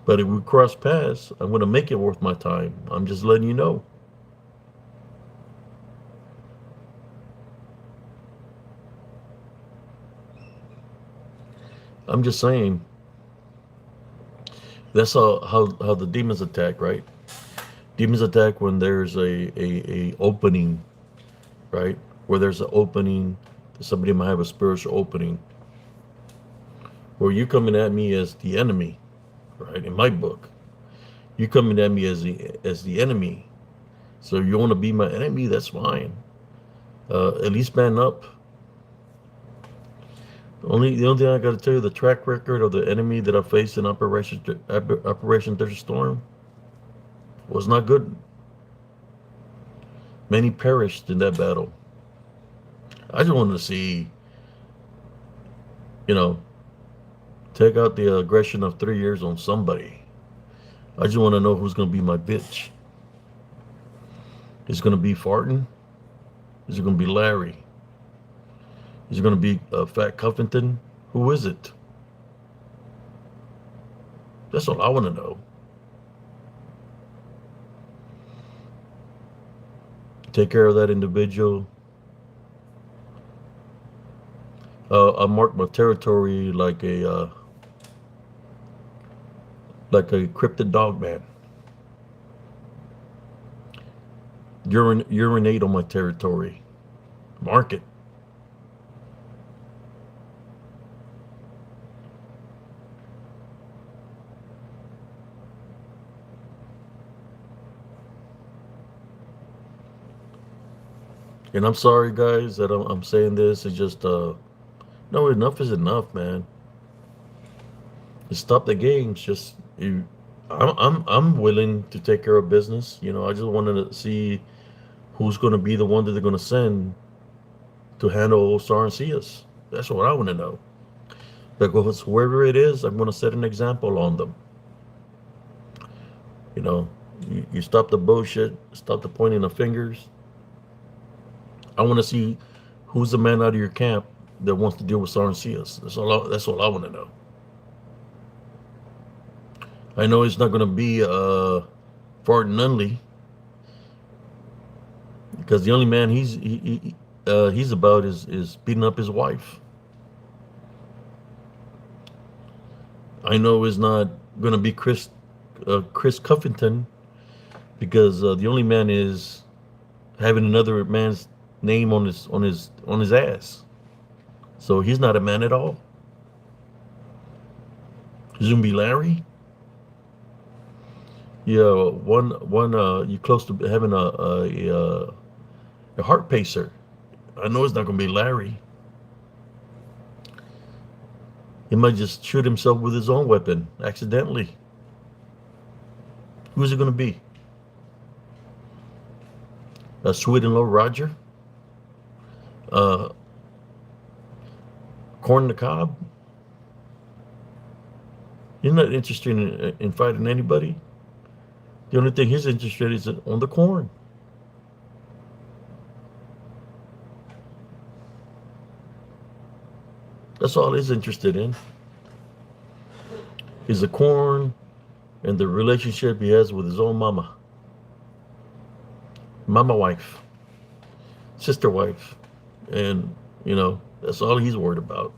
A: But if we cross paths, I'm gonna make it worth my time. I'm just letting you know. I'm just saying. That's how the demons attack, right? Demons attack when there's a opening, right? Where there's an opening, somebody might have a spiritual opening. Where you coming at me as the enemy, right? In my book, you coming at me as the enemy. So you want to be my enemy? That's fine. At least man up. The only thing I got to tell you, the track record of the enemy that I faced in Operation Desert Storm was not good. Many perished in that battle. I just wanted to see, you know, take out the aggression of 3 years on somebody. I just want to know who's going to be my bitch. Is it going to be Farton? Is it going to be Larry? Is it going to be Fat Cuffington? Who is it? That's all I want to know. Take care of that individual. I mark my territory like a cryptid dog man. Urinate on my territory. Mark it. And I'm sorry, guys, that I'm saying this. It's just no, enough is enough, man. Just stop the games. Just you. I'm willing to take care of business. I just wanted to see who's going to be the one that they're going to send to handle Sarncias. That's what I want to know. Because whoever it is, I'm going to set an example on them. You know, you stop the bullshit, stop the pointing of fingers. I want to see who's the man out of your camp that wants to deal with Sarncias. That's all I want to know. I know it's not going to be Fart Nunley, because the only man he's about is beating up his wife. I know it's not going to be Chris Cuffington, because the only man is having another man's name on his ass. So he's not a man at all. He's gonna be Larry. Yeah, you close to having a heart pacer. I know it's not gonna be Larry. He might just shoot himself with his own weapon accidentally. Who's it gonna be? A sweet and low Roger? Corn the cob? He's not interested in fighting anybody. The only thing he's interested in is on the corn. That's all he's interested in. Is the corn and the relationship he has with his own mama wife, sister wife, and that's all he's worried about.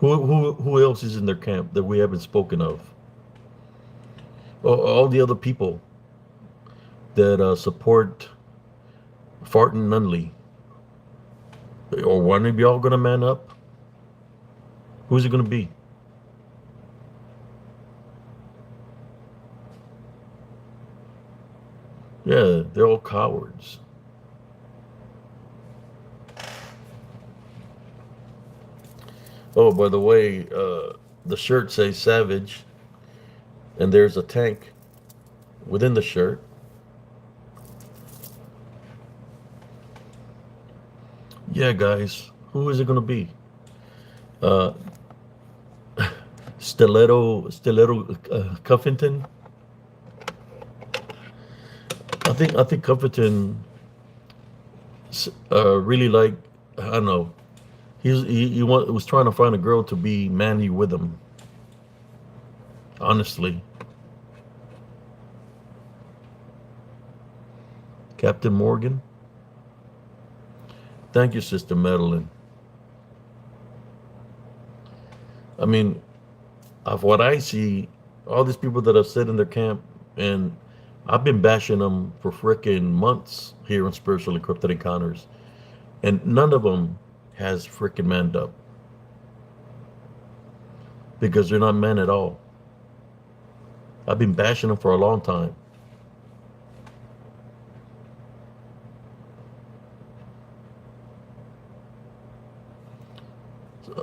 A: Who else is in their camp that we haven't spoken of? All the other people that support Farton Nunley, or one of y'all gonna man up? Who's it gonna be? Yeah, they're all cowards. Oh, by the way, the shirt says Savage, and there's a tank within the shirt. Yeah, guys, who is it gonna be? Uh, Stiletto, Cuffington. I think Cuffington really like, I don't know. Was trying to find a girl to be manly with him. Honestly, Captain Morgan. Thank you, Sister Madeline. I mean, of what I see, all these people that have sit in their camp, and I've been bashing them for frickin' months here on Spiritual Encrypted Encounters, and none of them has frickin' manned up because they're not men at all. I've been bashing them for a long time.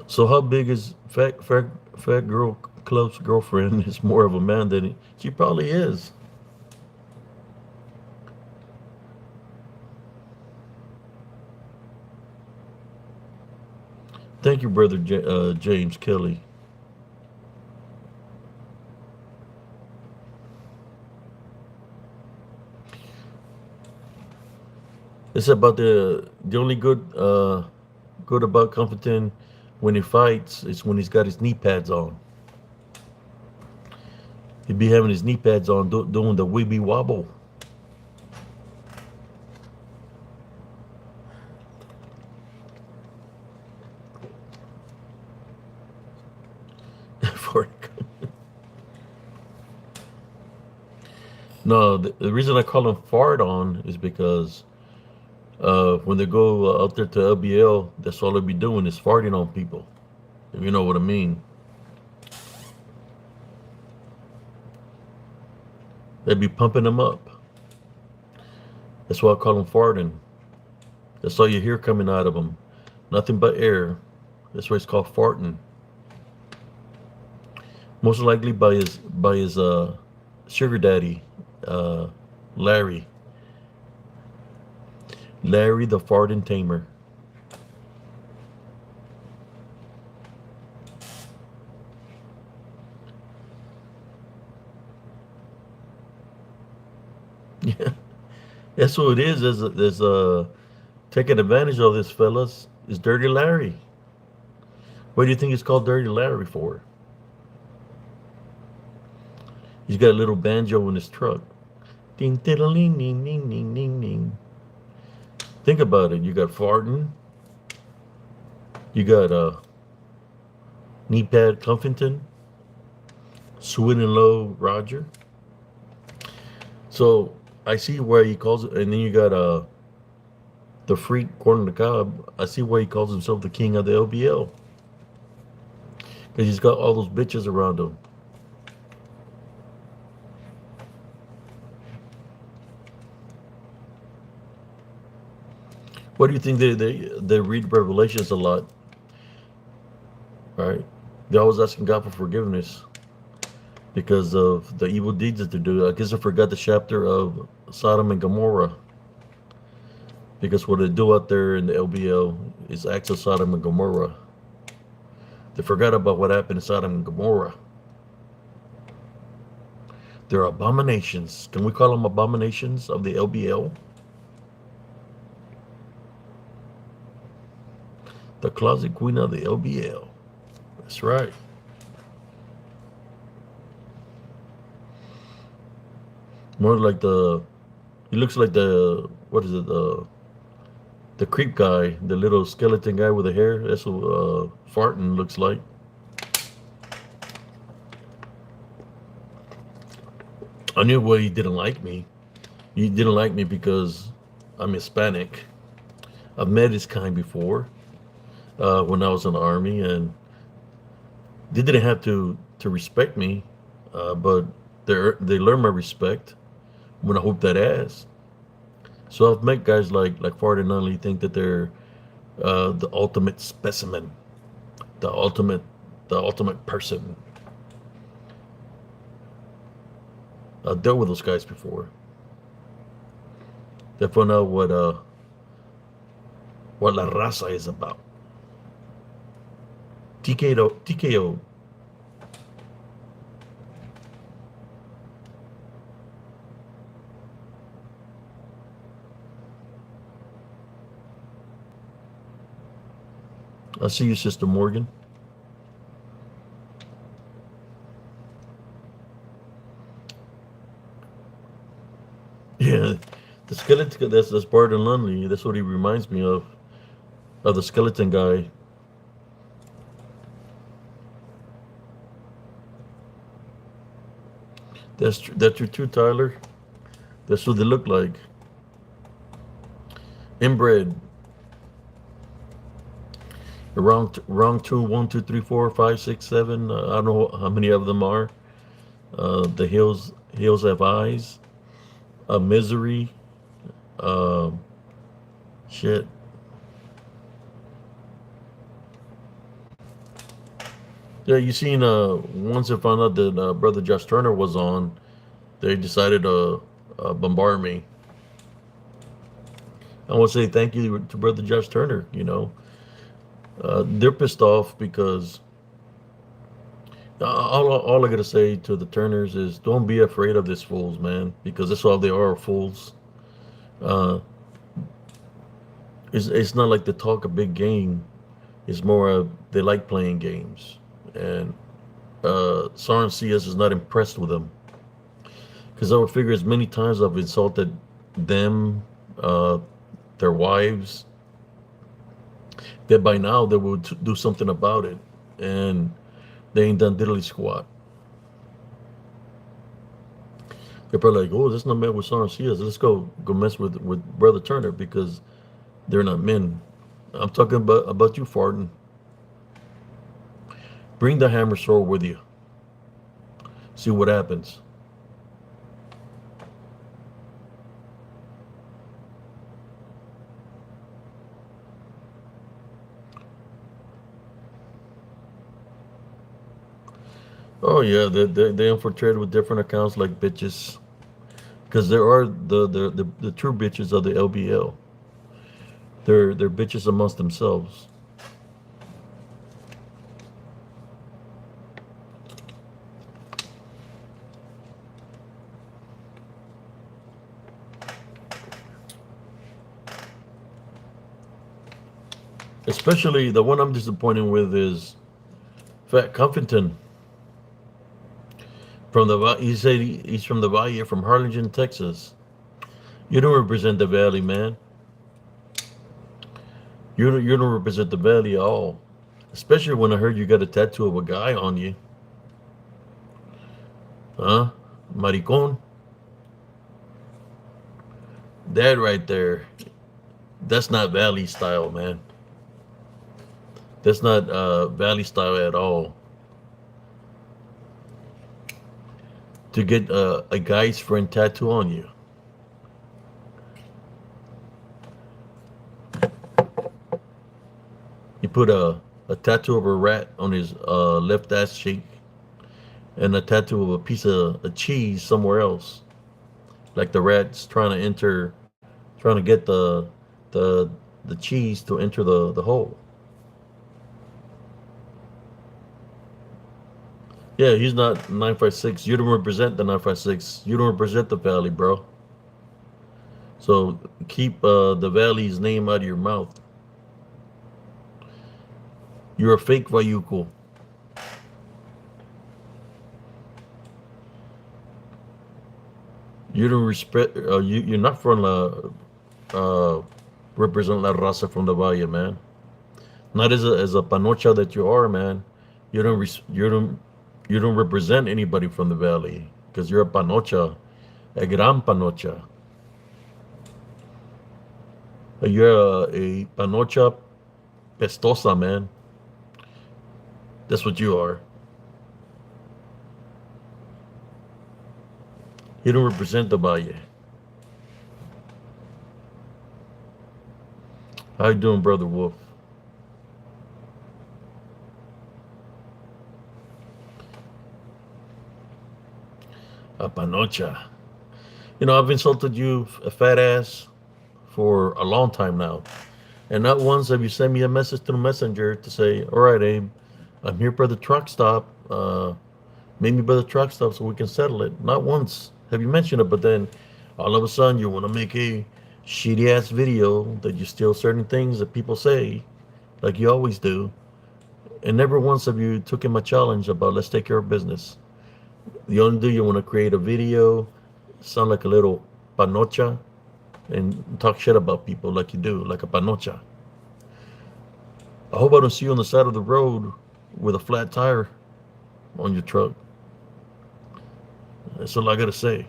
A: So how big is fat girl close girlfriend is more of a man than she probably is. Thank you, brother James Kelly. It's about the only good about Compton when he fights is when he's got his knee pads on. He'd be having his knee pads on doing the weeby wobble. For no, the reason I call him fart on is because when they go out there to LBL, that's all they be doing is farting on people. If you know what I mean. They'd be pumping them up. That's why I call them farting. That's all you hear coming out of them. Nothing but air. That's why it's called farting. Most likely by his sugar daddy, Larry. Larry the farting tamer. Yeah, that's who it is. There's taking advantage of this, fellas. Is Dirty Larry. What do you think it's called Dirty Larry for? He's got a little banjo in his truck. Ding, diddling, ding, ding, ding, ding, ding. Think about it. You got farting. You got knee pad Cuffington. Swin and low Roger. So I see where he calls it, and then you got the freak corner the cob. I see why he calls himself the king of the LBL because he's got all those bitches around him. What do you think they read Revelations a lot, right? They're always asking God for forgiveness because of the evil deeds that they do. I guess I forgot the chapter of Sodom and Gomorrah because what they do out there in the LBL is acts of Sodom and Gomorrah. They forgot about what happened in Sodom and Gomorrah. They're abominations. Can we call them abominations of the LBL? The closet queen of the LBL. That's right. More like the. He looks like the. What is it? The creep guy, the little skeleton guy with the hair. That's what Farton looks like. I knew why he didn't like me. He didn't like me because I'm Hispanic. I've met his kind before when I was in the army, and they didn't have to respect me, but they learned my respect when I whooped that ass. So I've met guys like Fart and Nunley think that they're the ultimate specimen, the ultimate the ultimate person. I've dealt with those guys before. They found out what La Raza is about. TKO, TKO. I see you, Sister Morgan. Yeah, the skeleton. That's Barton Lunley. That's what he reminds me of the skeleton guy. That's your two, Tyler. That's what they look like. Inbred. Round two, 1, 2, 3, 4, 5, 6, 7. I don't know how many of them are. The hills have eyes. Misery. Uh, shit. Yeah, you seen. Once they found out that Brother Josh Turner was on, they decided to bombard me. I want to say thank you to Brother Josh Turner. They're pissed off because all I gotta say to the Turners is don't be afraid of these fools, man, because that's all they are, fools. Uh, it's not like they talk a big game. It's more they like playing games, and Soren CS is not impressed with them because I would figure as many times I've insulted them, uh, their wives, that by now they would do something about it, and they ain't done diddly squat. They're probably like, "Oh, this not met with Soren CS. Let's go mess with Brother Turner because they're not men." I'm talking about you, farting. Bring the hammer sword with you. See what happens. Oh yeah, they infiltrated with different accounts like bitches, because there are the true bitches of the LBL. They're bitches amongst themselves. Especially the one I'm disappointed with is Fat Cuffington. He said he's from the Valle, from Harlingen, Texas. You don't represent the Valley, man. You don't represent the Valley at all. Especially when I heard you got a tattoo of a guy on you. Huh? Maricon. That right there. That's not Valley style, man. That's not Valley style at all. To get a guy's friend tattoo on you. He put a tattoo of a rat on his left ass cheek and a tattoo of a piece of a cheese somewhere else. Like the rat's trying to get the the cheese to enter the hole. Yeah, he's not 956. You don't represent the 956. You don't represent the Valley, bro. So keep the Valley's name out of your mouth. You're a fake Vayuko. You don't respect. You're not from la uh, represent la raza from the Valle, man. Not as a panocha that you are, man. You don't you don't represent anybody from the valley because you're a panocha, a gran panocha. You're a panocha pestosa, man. That's what you are. You don't represent the Valle. How you doing, brother Wolf? A panocha. I've insulted you, a fat ass, for a long time now. And not once have you sent me a message through Messenger to say, all right, Abe, I'm here by the truck stop. Meet me by the truck stop so we can settle it. Not once have you mentioned it, but then all of a sudden you want to make a shitty ass video that you steal certain things that people say, like you always do. And never once have you taken my challenge about let's take care of business. The only do you want to create a video, sound like a little panocha, and talk shit about people like you do, like a panocha. I hope I don't see you on the side of the road with a flat tire on your truck. That's all I gotta say.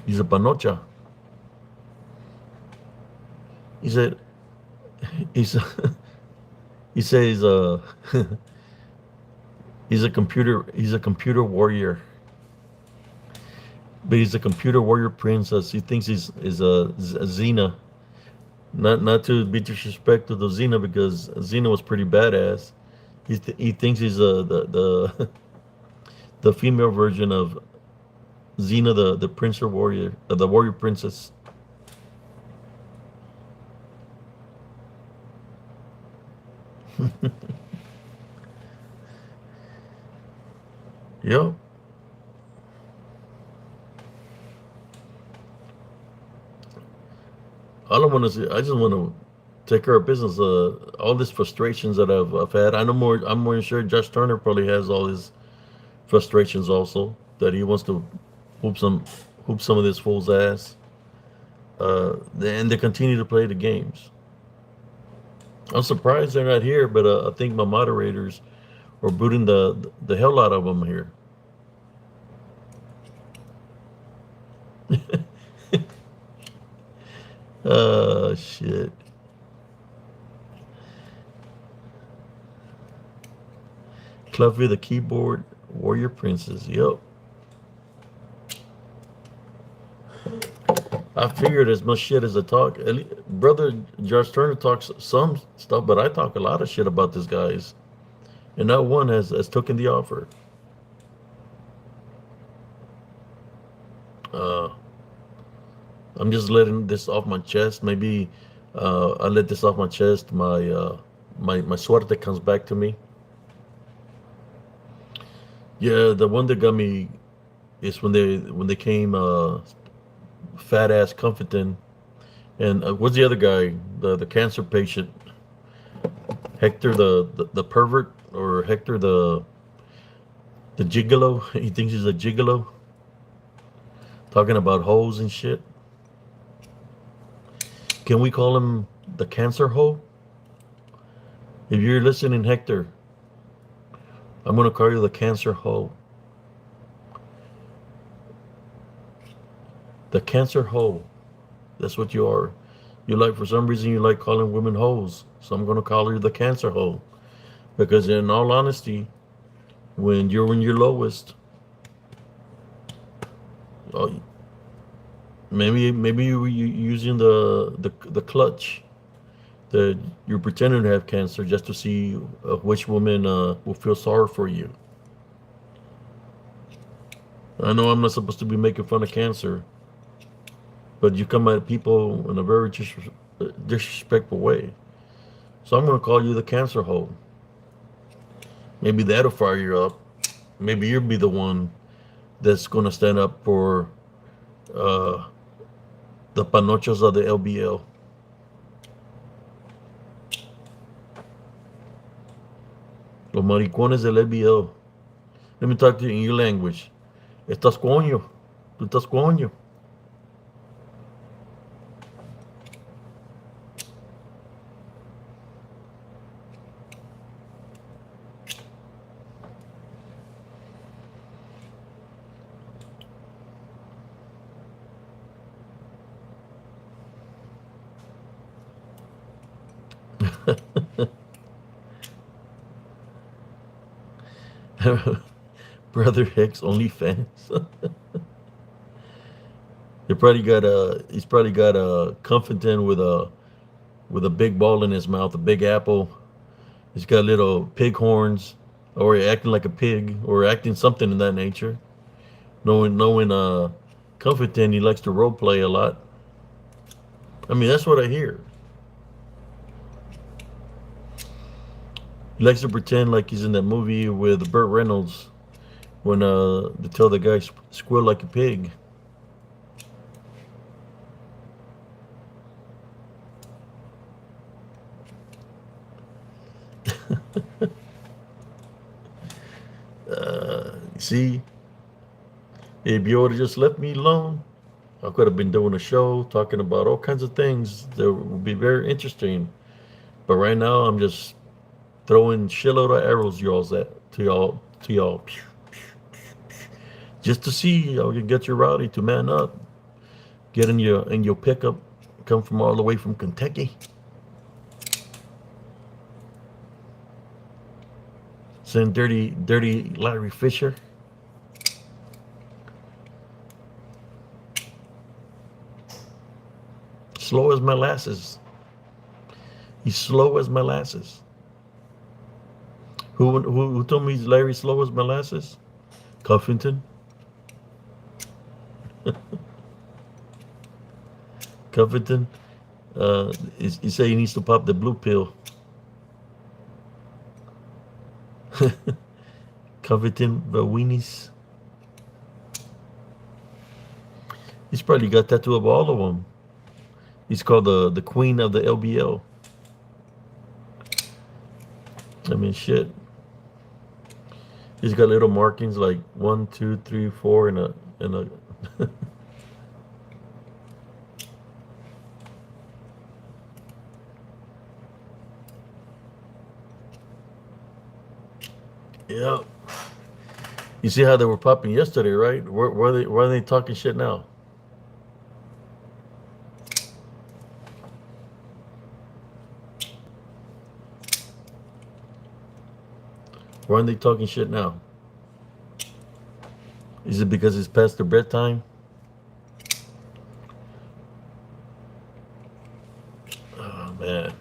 A: He's a panocha. He said, he's, he says, he's a computer warrior. But he's a computer warrior princess. He thinks he's a Xena. Not to be disrespectful to Xena because Xena was pretty badass. He thinks he's the the female version of Xena, the prince or warrior, the warrior princess. Yep. All I want to say, I just want to take care of business. All these frustrations that I've had. I know more. I'm more sure Josh Turner probably has all his frustrations also that he wants to hoop some hoop some of this fool's ass. And they continue to play the games. I'm surprised they're not here, but I think my moderators are booting the hell out of them here. Shit. Cluffy the keyboard warrior princess. Yep. I figured as much shit as I talk. Brother Josh Turner talks some stuff, but I talk a lot of shit about this guys, and not one has taken the offer. Uh, I'm just letting this off my chest. Maybe I let this off my chest. My suerte comes back to me. Yeah, the one that got me is when they came fat ass Comforting, and what's the other guy, the cancer patient, Hector the pervert, or Hector the gigolo. He thinks he's a gigolo, talking about hoes and shit. Can we call him the cancer hoe? If you're listening, Hector, I'm gonna call you the cancer hoe. The cancer hoe. That's what you are. For some reason, you like calling women hoes. So I'm going to call you the cancer hoe. Because in all honesty, when you're in your lowest, oh, maybe you're using the clutch that you're pretending to have cancer just to see which woman will feel sorry for you. I know I'm not supposed to be making fun of cancer, but you come at people in a very disrespectful way. So I'm going to call you the cancer hoe. Maybe that'll fire you up. Maybe you'll be the one that's going to stand up for the panochas of the LBL. Los maricones del LBL. Let me talk to you in your language. Estás coño. Tú estás coño. Brother Hicks OnlyFans. He's probably got a Comforton with a big ball in his mouth, a big apple. He's got little pig horns, or acting like a pig, or acting something in that nature. Knowing Comforton, he likes to role play a lot. I mean, that's what I hear. He likes to pretend like he's in that movie with Burt Reynolds when they tell the guy squeal like a pig. See, if you would have just left me alone, I could have been doing a show talking about all kinds of things that would be very interesting. But right now, I'm just throwing shitload of arrows y'all's at to y'all, just to see how you get your rowdy to man up, get in your pickup, come from all the way from Kentucky. Send dirty Larry Fisher. Slow as molasses. He's slow as molasses. Who told me he's Larry slow as molasses? Cuffington. Cuffington. He say he needs to pop the blue pill. Cuffington, the weenies. He's probably got tattoo of all of them. He's called the queen of the LBL. I mean, shit. He's got little markings like 1, 2, 3, 4, and a. Yeah. You see how they were popping yesterday, right? Why are they talking shit now? Why aren't they talking shit now? Is it because it's past their bedtime? Oh man.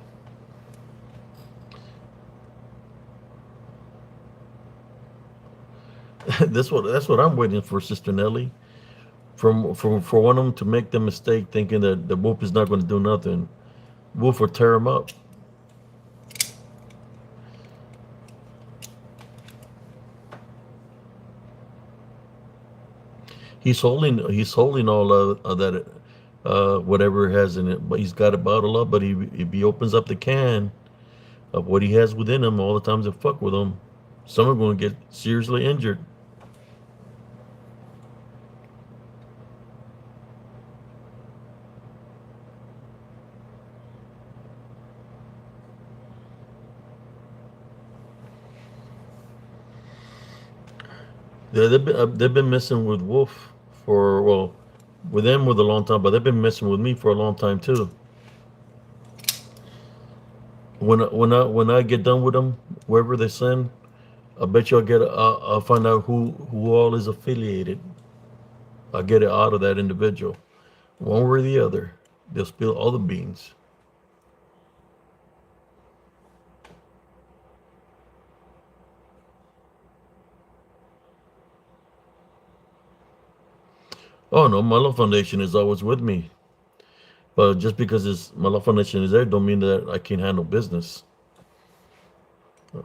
A: That's what I'm waiting for, Sister Nelly. For one of them to make the mistake thinking that the Wolf is not going to do nothing. Wolf will tear him up. He's holding all of that whatever it has in it, but he's got it bottled up. But if he opens up the can of what he has within him, all the times that fuck with him, some are going to get seriously injured. They've been messing with Wolf for with them with a long time, but they've been messing with me for a long time too. When I get done with them, wherever they send, I bet you I'll find out who all is affiliated. I'll get it out of that individual, one way or the other. They'll spill all the beans. Oh no, my love foundation is always with me. But just because my love foundation is there, don't mean that I can't handle business.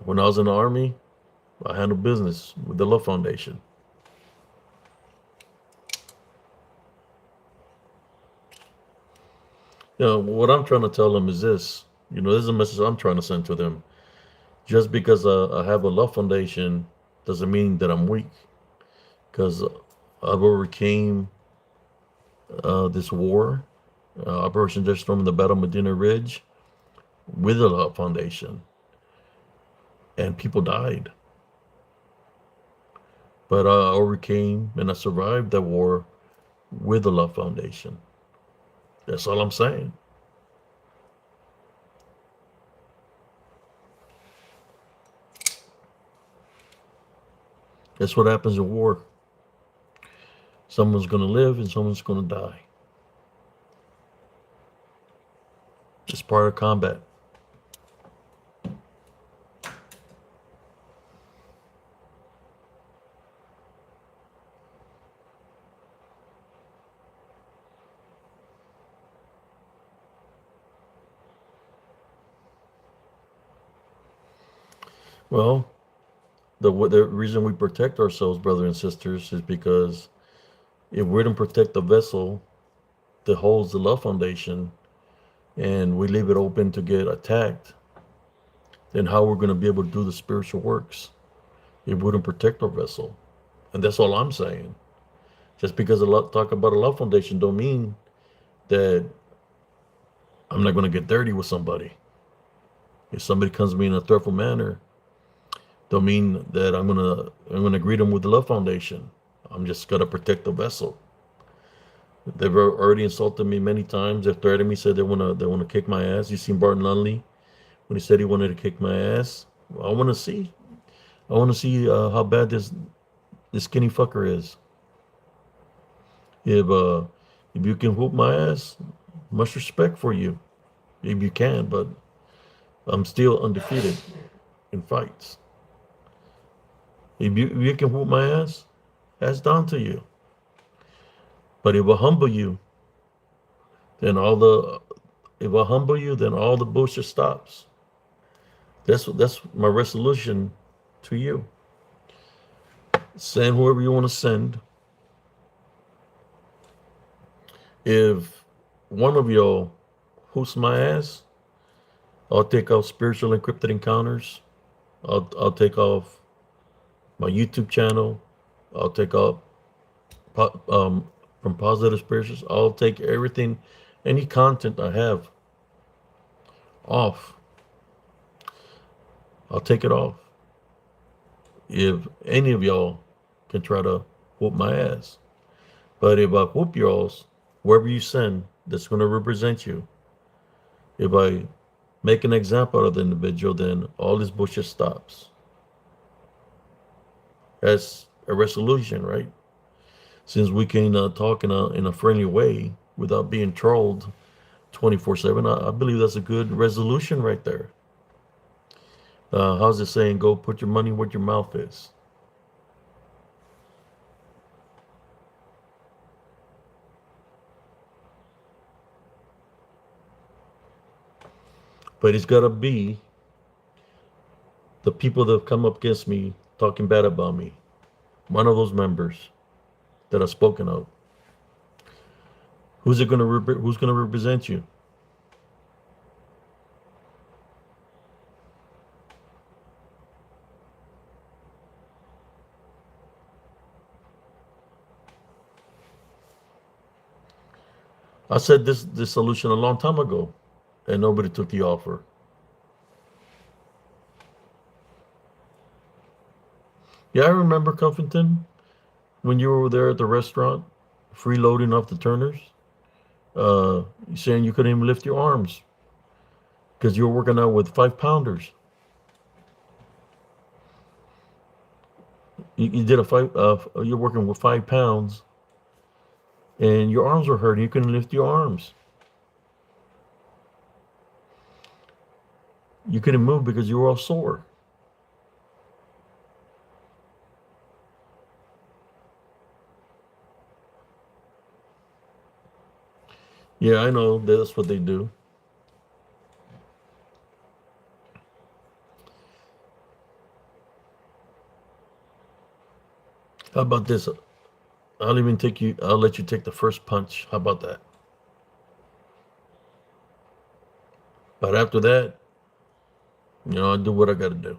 A: When I was in the army, I handled business with the love foundation. What I'm trying to tell them is this. This is a message I'm trying to send to them. Just because I have a love foundation doesn't mean that I'm weak. Because I've overcame this war, Operation Desert Storm in the Battle of Medina Ridge, with a love foundation, and people died. But I overcame and I survived that war with the love foundation. That's all I'm saying. That's what happens in war. Someone's going to live and someone's going to die. It's part of combat. Well, the reason we protect ourselves, brothers and sisters, is because if we don't protect the vessel that holds the love foundation and we leave it open to get attacked, then how we're going to be able to do the spiritual works if we don't protect our vessel? And that's all I'm saying. Just because I talk about a love foundation don't mean that I'm not going to get dirty with somebody. If somebody comes to me in a threatful manner, don't mean that I'm gonna greet them with the love foundation. I'm just gonna protect the vessel. They've already insulted me many times. They've threatened me, said they wanna kick my ass. You seen Barton Lunley when he said he wanted to kick my ass? I wanna see. I wanna see how bad this skinny fucker is. If you can whoop my ass, much respect for you. If you can, but I'm still undefeated in fights. If you can whoop my ass, that's down to you. But if I humble you, then all the bullshit stops. That's my resolution to you. Send whoever you want to send. If one of y'all hoops my ass, I'll take off spiritual encrypted encounters. I'll take off my YouTube channel. I'll take off from positive spirituals. I'll take everything, any content I have off. I'll take it off. If any of y'all can try to whoop my ass. But if I whoop y'all's, wherever you send, that's going to represent you. If I make an example of the individual, then all this bullshit stops. That's a resolution, right? Since we can talk in a friendly way without being trolled 24/7, I believe that's a good resolution right there. How's it saying? Go put your money where your mouth is. But it's got to be the people that have come up against me talking bad about me. One of those members that I've spoken of. Who's going to represent you? I said this solution a long time ago, and nobody took the offer. Yeah, I remember Cuffington when you were there at the restaurant, freeloading off the turners. Saying you couldn't even lift your arms because you were working out with 5-pounders. You did a five. You're working with 5 pounds, and your arms were hurting. You couldn't lift your arms. You couldn't move because you were all sore. Yeah, I know that's what they do. How about this? I'll let you take the first punch. How about that? But after that, I do what I got to do.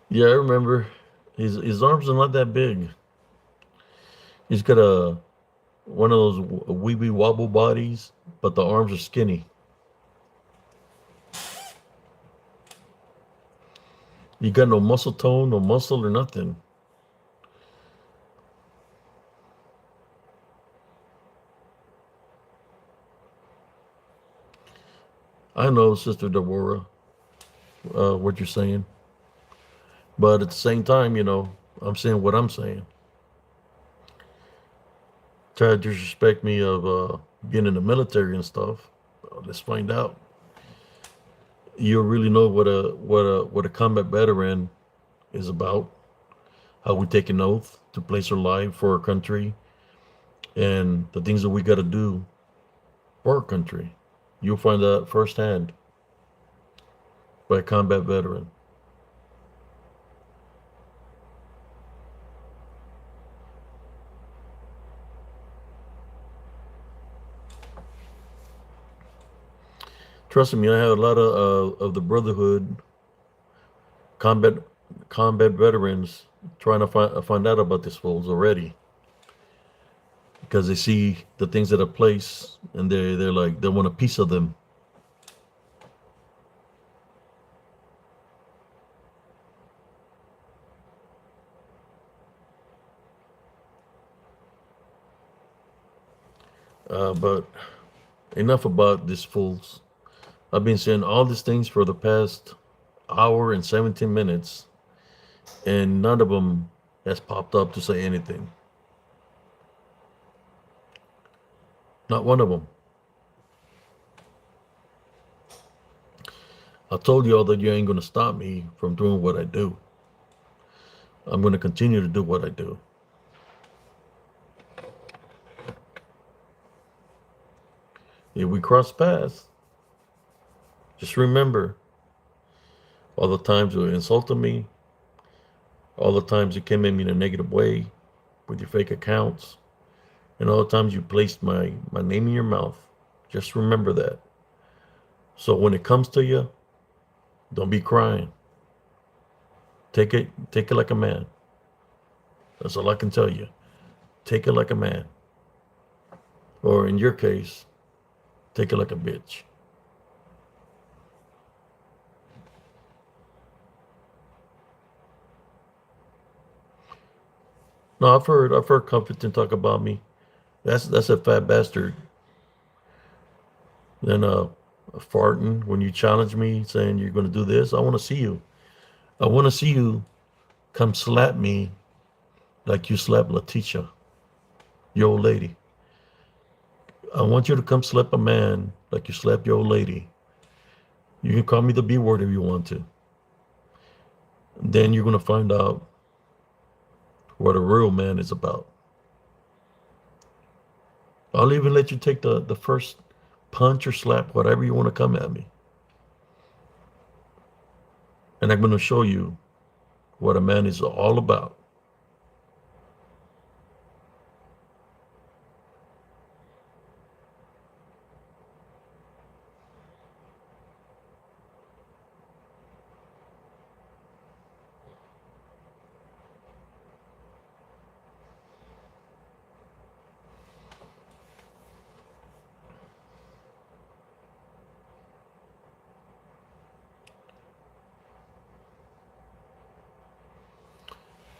A: Yeah, I remember. His arms are not that big. He's got a one of those weeby wobble bodies, but the arms are skinny. You got no muscle tone, no muscle or nothing. I know, Sister Deborah, what you're saying, but at the same time, I'm saying what I'm saying. Try to disrespect me of being in the military and stuff. Let's find out. You'll really know what a combat veteran is about. How we take an oath to place our life for our country, and the things that we got to do for our country. You'll find that firsthand by a combat veteran. Trust me, I have a lot of the brotherhood combat combat veterans trying to find out about these fools already because they see the things that are placed and they're like they want a piece of them. But enough about these fools. I've been saying all these things for the past hour and 17 minutes, and none of them has popped up to say anything. Not one of them. I told y'all that you ain't going to stop me from doing what I do. I'm going to continue to do what I do. If we cross paths, just remember all the times you insulted me, all the times you came at me in a negative way with your fake accounts, and all the times you placed my name in your mouth. Just remember that. So when it comes to you, don't be crying. Take it like a man. That's all I can tell you. Take it like a man. Or in your case, take it like a bitch. No, I've heard Comforting talk about me. That's a fat bastard. Then farting when you challenge me saying you're gonna do this. I wanna see you. I wanna see you come slap me like you slapped Letitia, your old lady. I want you to come slap a man like you slapped your old lady. You can call me the B word if you want to. Then you're gonna find out what a real man is about. I'll even let you take the first punch or slap, whatever you want to come at me. And I'm going to show you what a man is all about.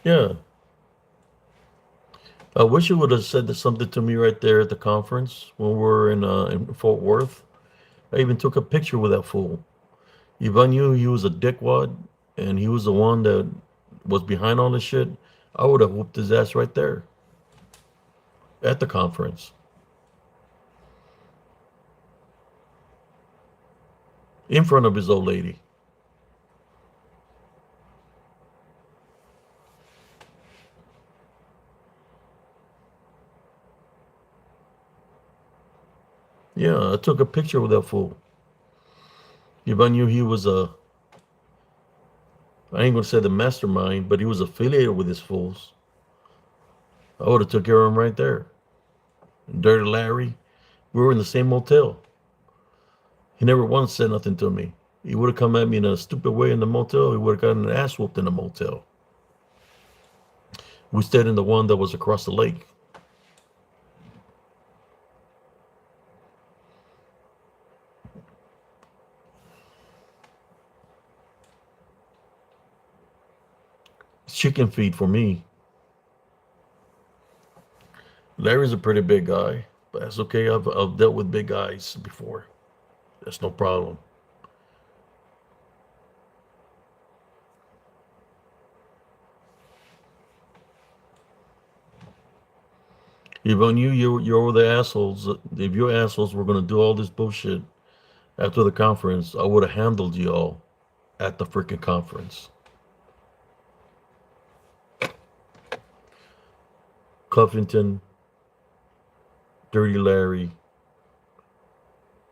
A: Yeah. I wish you would have said something to me right there at the conference when we were in Fort Worth. I even took a picture with that fool. If I knew he was a dickwad and he was the one that was behind all this shit, I would have whooped his ass right there at the conference in front of his old lady. Yeah, I took a picture with that fool. If I knew he was I ain't gonna say the mastermind, but he was affiliated with his fools, I would have took care of him right there. Dirty Larry, we were in the same motel. He never once said nothing to me. He would have come at me in a stupid way in the motel. He would have gotten an ass whooped in the motel. We stayed in the one that was across the lake. Chicken feed for me. Larry's a pretty big guy, but that's okay. I've dealt with big guys before. That's no problem. If I knew you were the assholes, if your assholes were gonna do all this bullshit after the conference, I would have handled you all at the freaking conference. Cuffington, Dirty Larry,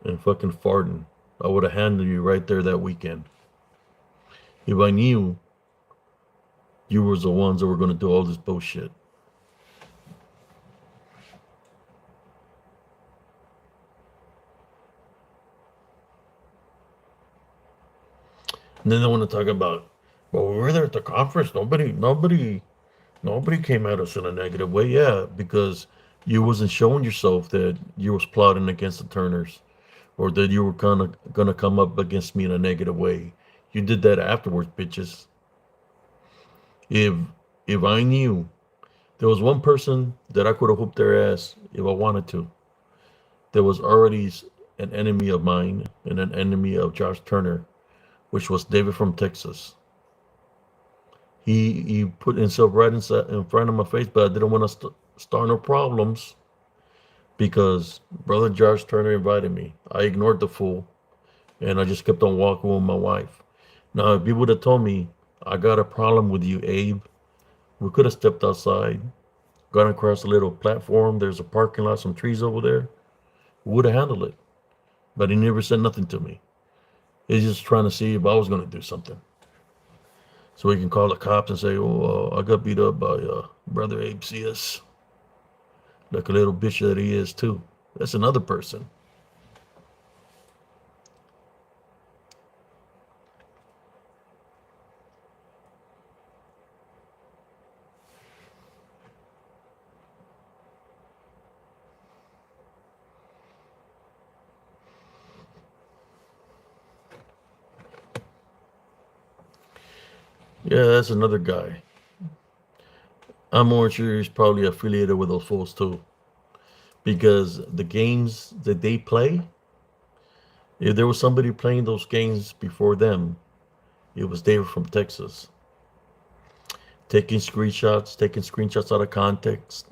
A: and fucking Farden. I would have handled you right there that weekend. If I knew you was the ones that were gonna do all this bullshit. And then they want to talk about, well, we were there at the conference. Nobody came at us in a negative way. Yeah, because you wasn't showing yourself that you was plotting against the Turners, or that you were kind of gonna come up against me in a negative way. You did that afterwards, bitches. If if I knew there was one person that I could have whooped their ass if I wanted to, there was already an enemy of mine and an enemy of Josh Turner, which was David from Texas. He put himself right in front of my face, but I didn't want to start no problems because brother Josh Turner invited me. I ignored the fool and I just kept on walking with my wife. Now, if you would have told me I got a problem with you, Abe, we could have stepped outside, gone across a little platform. There's a parking lot, some trees over there. We would have handled it. But he never said nothing to me. He's just trying to see if I was going to do something. So he can call the cops and say, oh, I got beat up by brother Abe CS. Like a little bitch that he is, too. That's another person. Yeah, that's another guy. I'm more sure he's probably affiliated with those fools, too. Because the games that they play, if there was somebody playing those games before them, it was David from Texas. Taking screenshots out of context,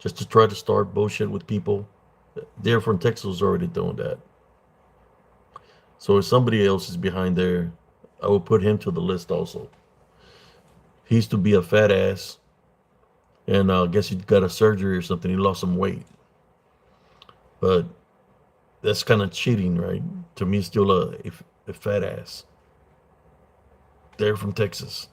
A: just to try to start bullshit with people. David from Texas was already doing that. So if somebody else is behind there, I will put him to the list also. He used to be a fat ass, and I guess he got a surgery or something. He lost some weight, but that's kind of cheating, right? To me, still a fat ass. They're from Texas.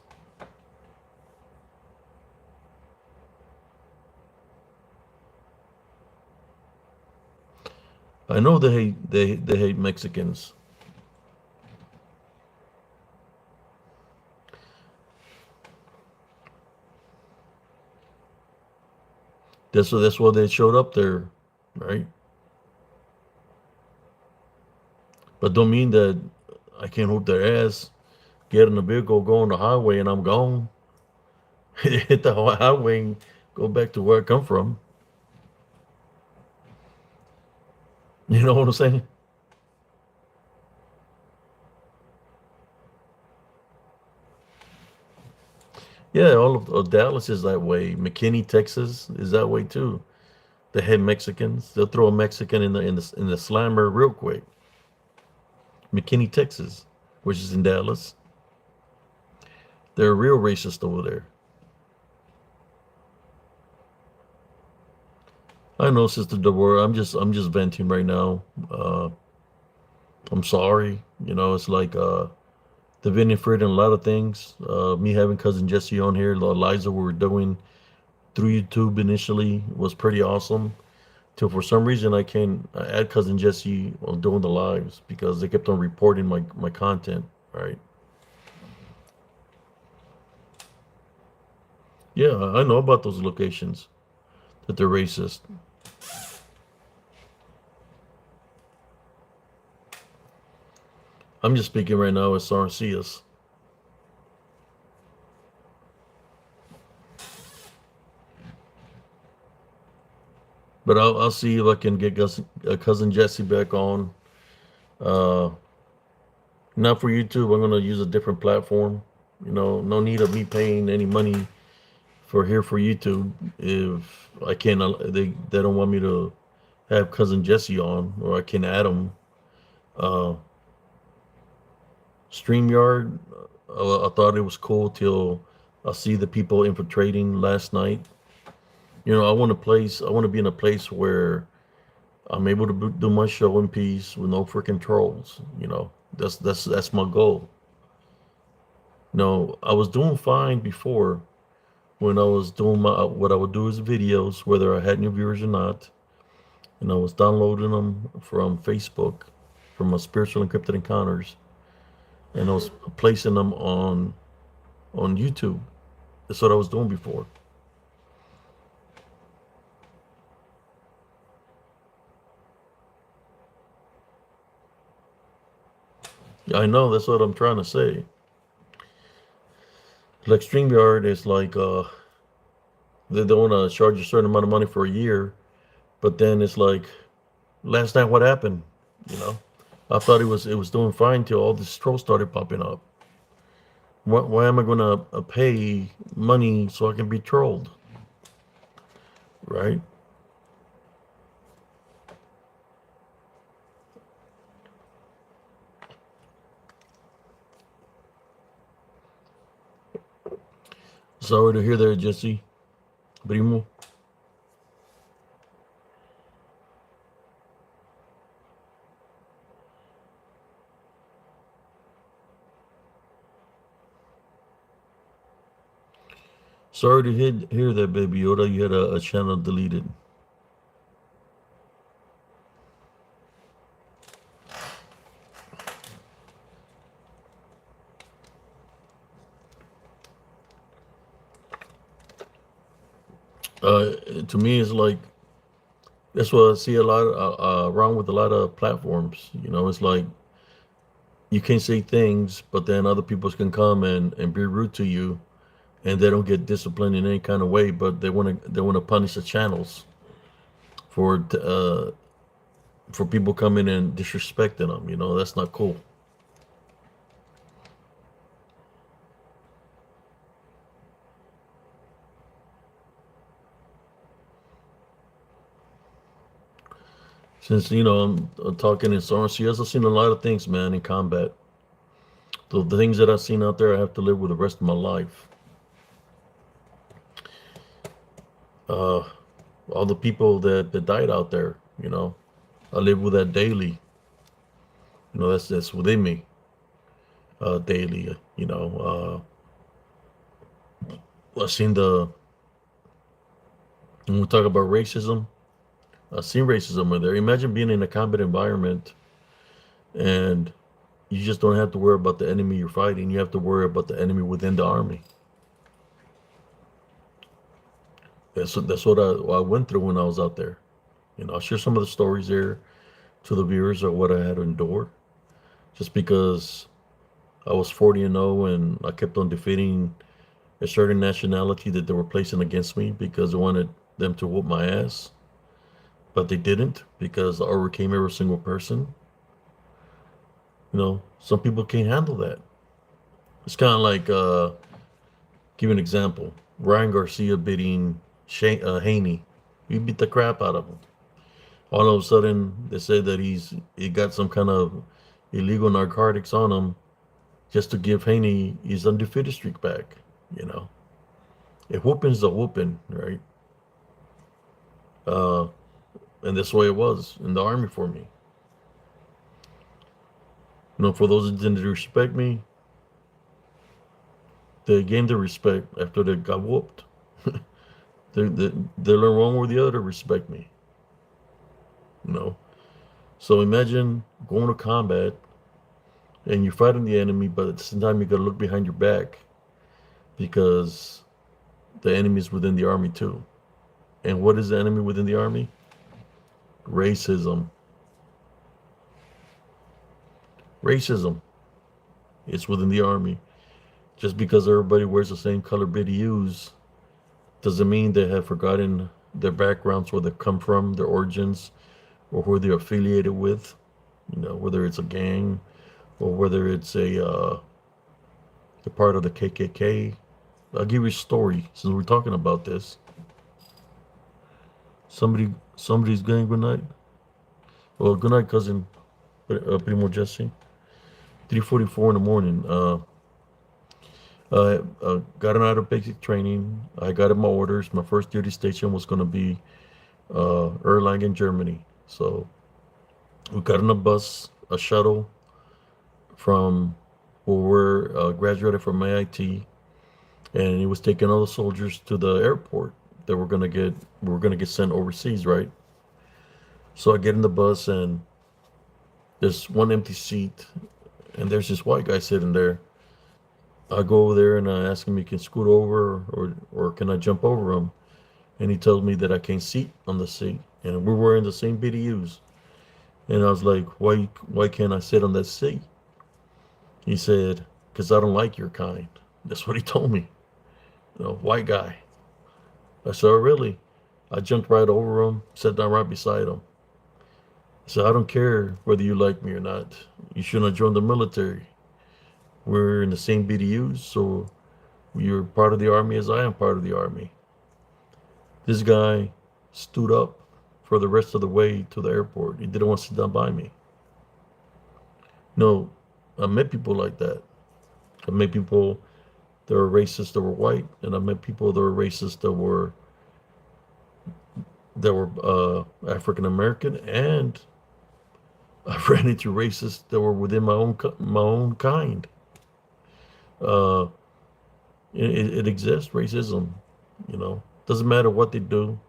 A: I know they hate Mexicans. That's why they showed up there, right? But don't mean that I can't whoop their ass, get in the vehicle, go on the highway, and I'm gone. Hit the highway and go back to where I come from. You know what I'm saying? Yeah, all of Dallas is that way. McKinney, Texas is that way too. They hate Mexicans. They'll throw a Mexican in the slammer real quick. McKinney, Texas, which is in Dallas. They're real racist over there. I know, Sister Deborah. I'm just venting right now. Uh, I'm sorry. It's like the Winifred and a lot of things. Me having cousin Jesse on here, the Eliza we were doing through YouTube initially was pretty awesome. Till for some reason I can't add cousin Jesse on doing the lives because they kept on reporting my content. Right? Yeah, I know about those locations that they're racist. I'm just speaking right now as Sarcias, but I'll see if I can get cousin Jesse back on. Uh, Not for YouTube. I'm gonna use a different platform. No need of me paying any money for YouTube if I can't. They don't want me to have cousin Jesse on, or I can add him. Uh, StreamYard. I thought it was cool till I see the people infiltrating last night. I want a place. I want to be in a place where I'm able to do my show in peace with no freaking trolls. That's my goal. No, I was doing fine before when I was doing what I would do is videos, whether I had any viewers or not, and I was downloading them from Facebook, from my spiritual encrypted encounters, and I was placing them on YouTube. That's what I was doing before. Yeah, I know. That's what I'm trying to say. Like StreamYard is like they don't want to charge a certain amount of money for a year, but then it's like last night what happened? You know, I thought it was doing fine till all this trolls started popping up. Why am I going to pay money so I can be trolled? Right? Sorry to hear that, Jesse. Primo. Sorry to hear that, Baby Yoda. You had a channel deleted. Uh, to me, it's like that's what I see a lot wrong with a lot of platforms. It's like you can say things, but then other people can come and be rude to you, and they don't get disciplined in any kind of way, but they want to punish the channels for for people coming and disrespecting them. That's not cool. Since I'm talking in Sarcias, I've seen a lot of things, man, in combat. The things that I've seen out there, I have to live with the rest of my life. Uh, all the people that died out there, I live with that daily. That's within me, daily. I've seen when we talk about racism, I've seen racism in there. Imagine being in a combat environment and you just don't have to worry about the enemy you're fighting. You have to worry about the enemy within the army. That's what I went through when I was out there. I'll share some of the stories there to the viewers of what I had to endure. Just because I was 40-0 and I kept on defeating a certain nationality that they were placing against me because they wanted them to whoop my ass, but they didn't because I overcame every single person. Some people can't handle that. It's kind of like, give an example. Ryan Garcia beating Haney. He beat the crap out of him. All of a sudden, they say that he got some kind of illegal narcotics on him just to give Haney his undefeated streak back. You know, a whooping's a whooping, right? And that's the way it was in the army for me. For those that didn't respect me, they gained the respect after they got whooped. They learn one or the other to respect me. You know. So imagine going to combat and you're fighting the enemy, but at the same time you got to look behind your back because the enemy is within the army too. And what is the enemy within the army? Racism. Racism. It's within the army. Just because everybody wears the same color BDUs doesn't mean they have forgotten their backgrounds, where they come from, their origins, or who they're affiliated with. Whether it's a gang or whether it's a part of the KKK. I'll give you a story since we're talking about this. Somebody's getting good night. Well, good night, cousin. Primo Jesse. 3:44 in the morning. Got out of basic training. I got in my orders. My first duty station was going to be Erlangen, Germany. So we got on a bus, a shuttle from where we're graduated from AIT, and he was taking all the soldiers to the airport that we're gonna get sent overseas, right? So I get in the bus and there's one empty seat, and there's this white guy sitting there. I go over there and I ask him if he can scoot over or can I jump over him, and he tells me that I can't sit on the seat, and we're wearing the same BDUs. And I was like, why can't I sit on that seat? He said, because I don't like your kind. That's what he told me. White guy. I said, oh, really? I jumped right over him, sat down right beside him. I said, I don't care whether you like me or not. You shouldn't have joined the military. We're in the same BDUs, so you're part of the army as I am part of the army. This guy stood up for the rest of the way to the airport. He didn't want to sit down by me. No, I met people like that. I met people that were racist that were white, and I met people that were racist that were African American, and I ran into racists that were within my own kind. It exists, racism. Doesn't matter what they do,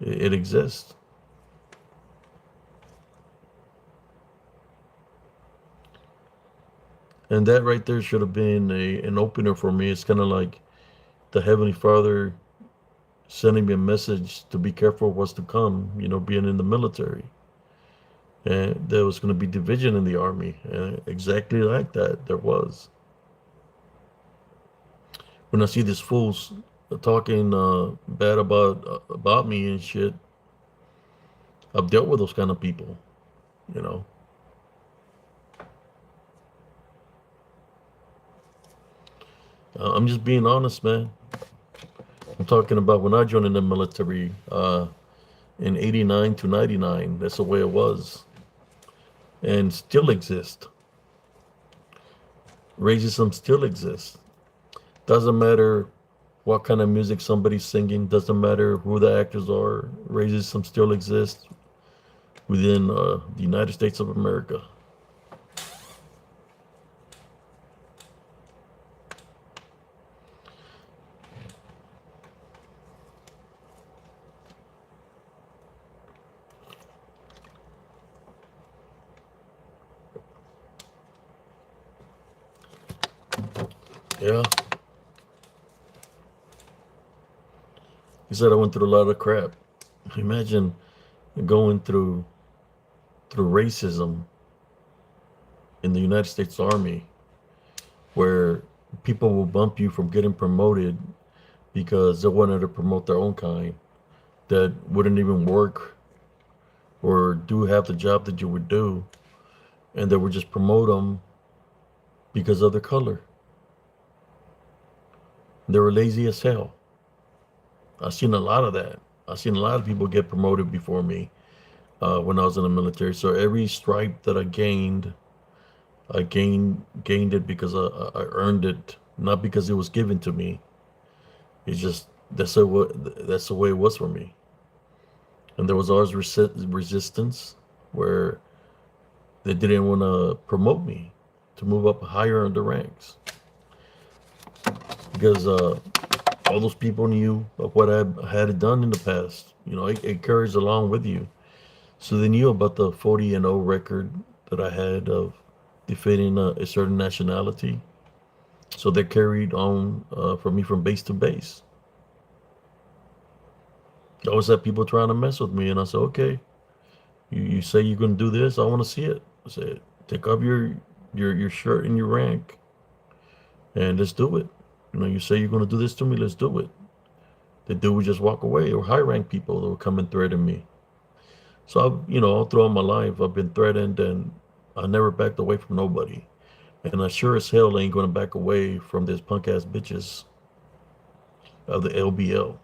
A: it exists. And that right there should have been an opener for me. It's kind of like the Heavenly Father sending me a message to be careful of what's to come, being in the military. And there was going to be division in the army. And exactly like that, there was. When I see these fools talking bad about me and shit, I've dealt with those kind of people, I'm just being honest, man. I'm talking about when I joined in the military in 89 to 99. That's the way it was. And still exists. Racism still exists. Doesn't matter what kind of music somebody's singing. Doesn't matter who the actors are. Racism still exists within the United States of America. Yeah. He said I went through a lot of crap. Imagine going through racism in the United States Army, where people will bump you from getting promoted because they wanted to promote their own kind that wouldn't even work or do half the job that you would do, and they would just promote them because of their color. They were lazy as hell. I've seen a lot of that. I've seen a lot of people get promoted before me when I was in the military. So every stripe that I gained it because I earned it, not because it was given to me. It's just that's the way it was for me. And there was always resistance where they didn't want to promote me to move up higher in the ranks because all those people knew of what I had done in the past. It carries along with you. So they knew about the 40-0 record that I had of defeating a certain nationality. So they carried on from me from base to base. I always had people trying to mess with me, and I said, okay, you say you're going to do this, I want to see it. I said, take off your shirt and your rank, and let's do it. You say you're going to do this to me, let's do it. The dude would just walk away, or high rank people that would come and threaten me. So all throughout my life, I've been threatened, and I never backed away from nobody. And I sure as hell ain't going to back away from this punk ass bitches of the LBL.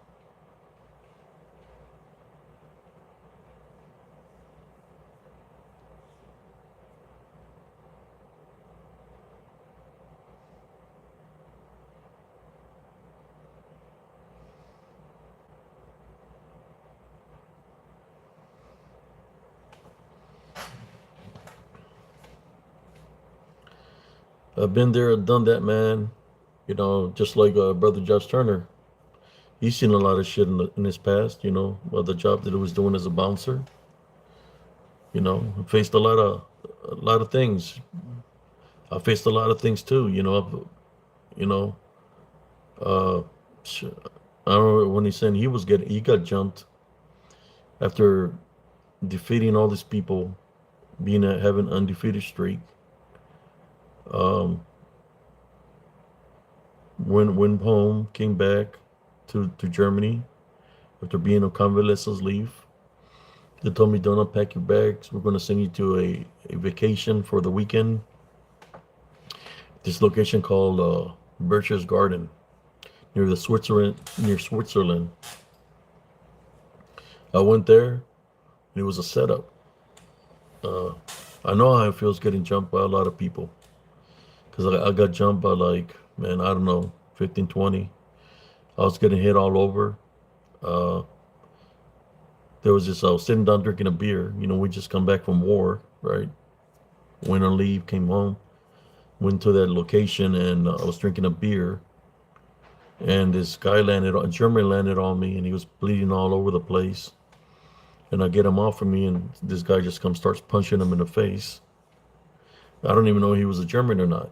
A: I've been there, done that, man. Just like brother Josh Turner. He's seen a lot of shit in his past. The job that he was doing as a bouncer. Faced a lot of things. I faced a lot of things too. You know, uh, I don't know when he's saying he got jumped after defeating all these people, having undefeated streak. Um, went home, came back to Germany after being on convalescence leave. They told me, don't unpack your bags. We're going to send you to a vacation for the weekend. This location called Birch's Garden near Switzerland. I went there, and it was a setup. Uh, I know how it feels getting jumped by a lot of people. Because I got jumped by man, I don't know, 15, 20. I was getting hit all over. Uh, I was sitting down drinking a beer. We just come back from war, right? Went on leave, came home, went to that location, and I was drinking a beer. And this guy German landed on me, and he was bleeding all over the place. And I get him off of me, and this guy just starts punching him in the face. I don't even know if he was a German or not.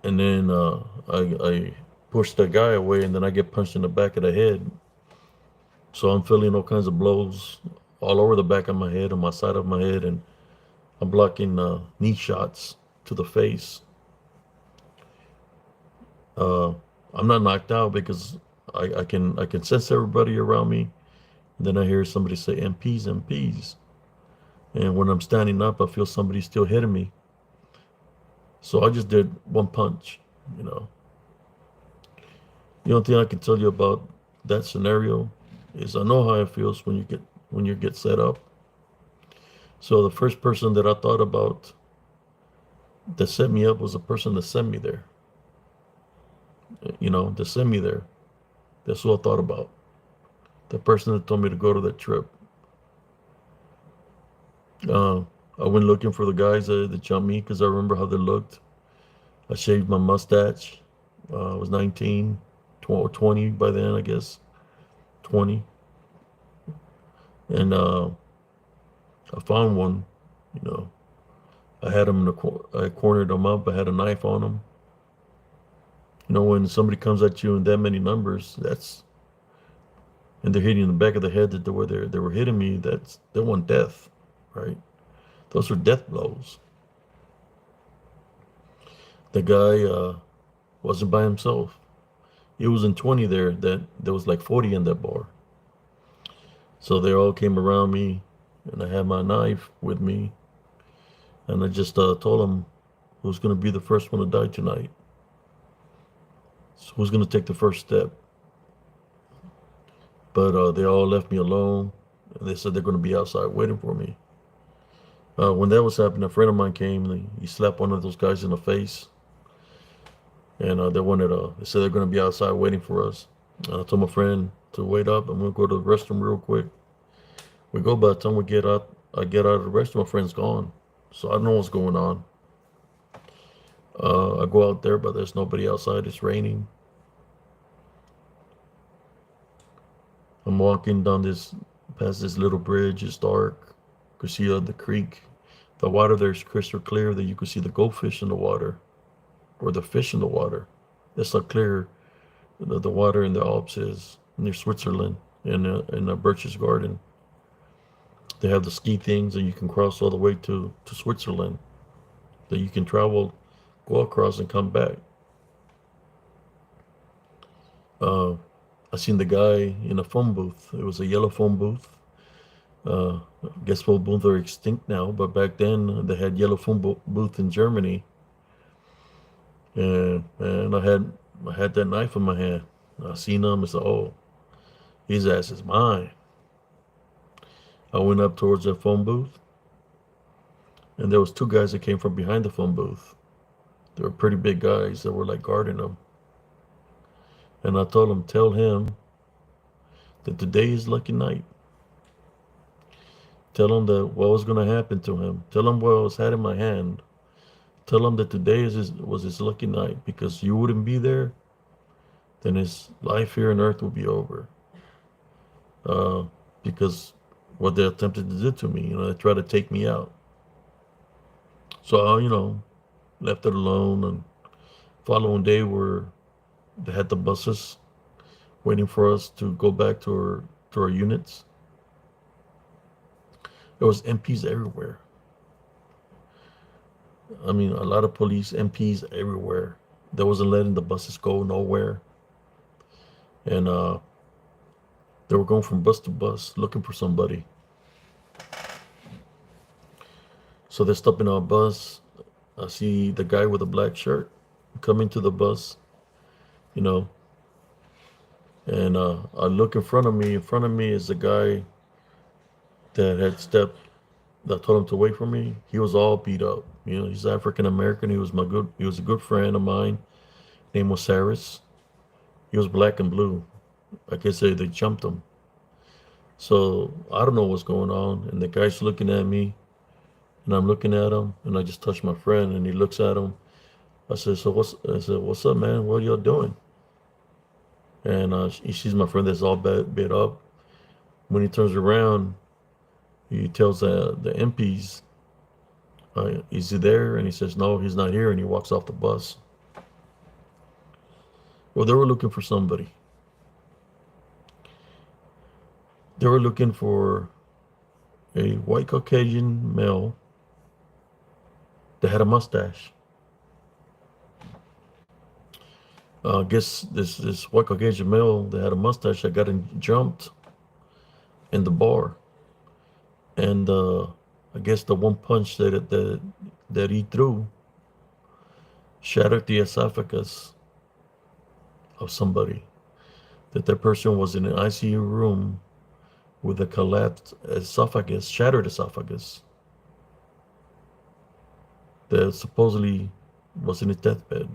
A: And then I pushed that guy away, and then I get punched in the back of the head. So I'm feeling all kinds of blows all over the back of my head, on my side of my head, and I'm blocking knee shots to the face. I'm not knocked out because I can sense everybody around me. And then I hear somebody say MPs, MPs. And when I'm standing up, I feel somebody still hitting me. So I just did one punch. The only thing I can tell you about that scenario is I know how it feels when you get set up. So the first person that I thought about that set me up was the person that sent me there. That sent me there. That's what I thought about. The person that told me to go to that trip. I went looking for the guys that jumped me because I remember how they looked. I shaved my mustache. I was 19, 20 by then, I guess. 20. And I found one. I had him I cornered him up. I had a knife on him. When somebody comes at you in that many numbers, and they're hitting in the back of the head that they were hitting me, they want death, right? Those are death blows. The guy wasn't by himself. He was in 20 there. There was like 40 in that bar. So they all came around me, and I had my knife with me, and I just told them who's going to be the first one to die tonight. So who's going to take the first step? But they all left me alone, and they said they're going to be outside waiting for me. When that was happening, a friend of mine came, and he slapped one of those guys in the face. And they said they're going to be outside waiting for us. I told my friend, to wait up. I'm gonna go to the restroom real quick. We go. By the time we get out, I get out of the restroom. My friend's gone, so I don't know what's going on. I go out there, but there's nobody outside. It's raining. I'm walking down this, past this little bridge. It's dark. You can see the creek. The water there is crystal clear that you can see the goldfish in the water or the fish in the water. That's how clear the water in the Alps is near Switzerland in a Birch's Garden. They have the ski things and you can cross all the way to Switzerland. That you can travel, go across and come back. Uh, I seen the guy in a phone booth. It was a yellow phone booth. I guess phone booths are extinct now, but back then they had yellow phone booth in Germany. And I had that knife in my hand. I seen him and said, "Oh, his ass is mine." I went up towards the phone booth, and there was two guys that came from behind the phone booth. They were pretty big guys that were like guarding him. And I told him, "Tell him that today is lucky night. Tell him that what was going to happen to him. Tell him what I was had in my hand. Tell him that today was his lucky night because you wouldn't be there, then his life here on earth would be over. Uh, because what they attempted to do to me, they tried to take me out." So left it alone. And following day, they had the buses waiting for us to go back to our units. There was MPs everywhere. I mean, a lot of police, MPs everywhere. They wasn't letting the buses go nowhere. And they were going from bus to bus looking for somebody. So they're stopping our bus. I see the guy with a black shirt coming to the bus, you know, and I look in front of me. In front of me is the guy that had stepped, that told him to wait for me. He was all beat up. He's African American. He was a good friend of mine. Name was Cyrus. He was black and blue. I can say they jumped him. So I don't know what's going on. And the guy's looking at me, and I'm looking at him, and I just touched my friend, and he looks at him. I said, "What's up, man? What are y'all doing?" And he sees my friend that's all bit up. When he turns around, he tells the MPs, "Is he there?" And he says, "No, he's not here." And he walks off the bus. Well, they were looking for somebody. They were looking for a white Caucasian male that had a mustache. I guess this white Caucasian male that had a mustache that got jumped in the bar, and I guess the one punch that he threw shattered the esophagus of somebody. That person was in an ICU room with a collapsed esophagus, shattered esophagus, that supposedly was in his deathbed.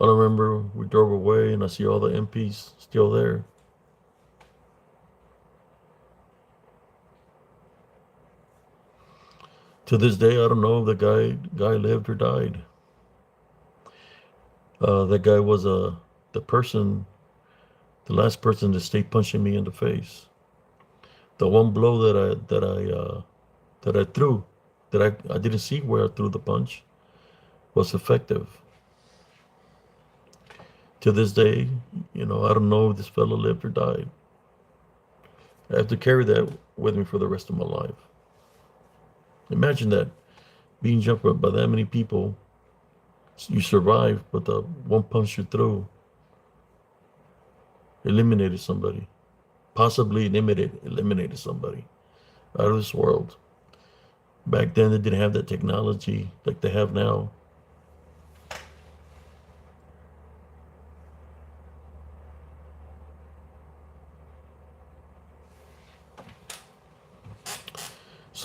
A: I remember we drove away and I see all the MPs still there. To this day, I don't know if the guy lived or died. That guy was the last person to stay punching me in the face. The one blow that I threw, that I didn't see where I threw the punch, was effective. To this day, I don't know if this fellow lived or died. I have to carry that with me for the rest of my life. Imagine that, being jumped by that many people, you survive, but the one punch you threw eliminated somebody, possibly eliminated somebody out of this world. Back then, they didn't have that technology like they have now.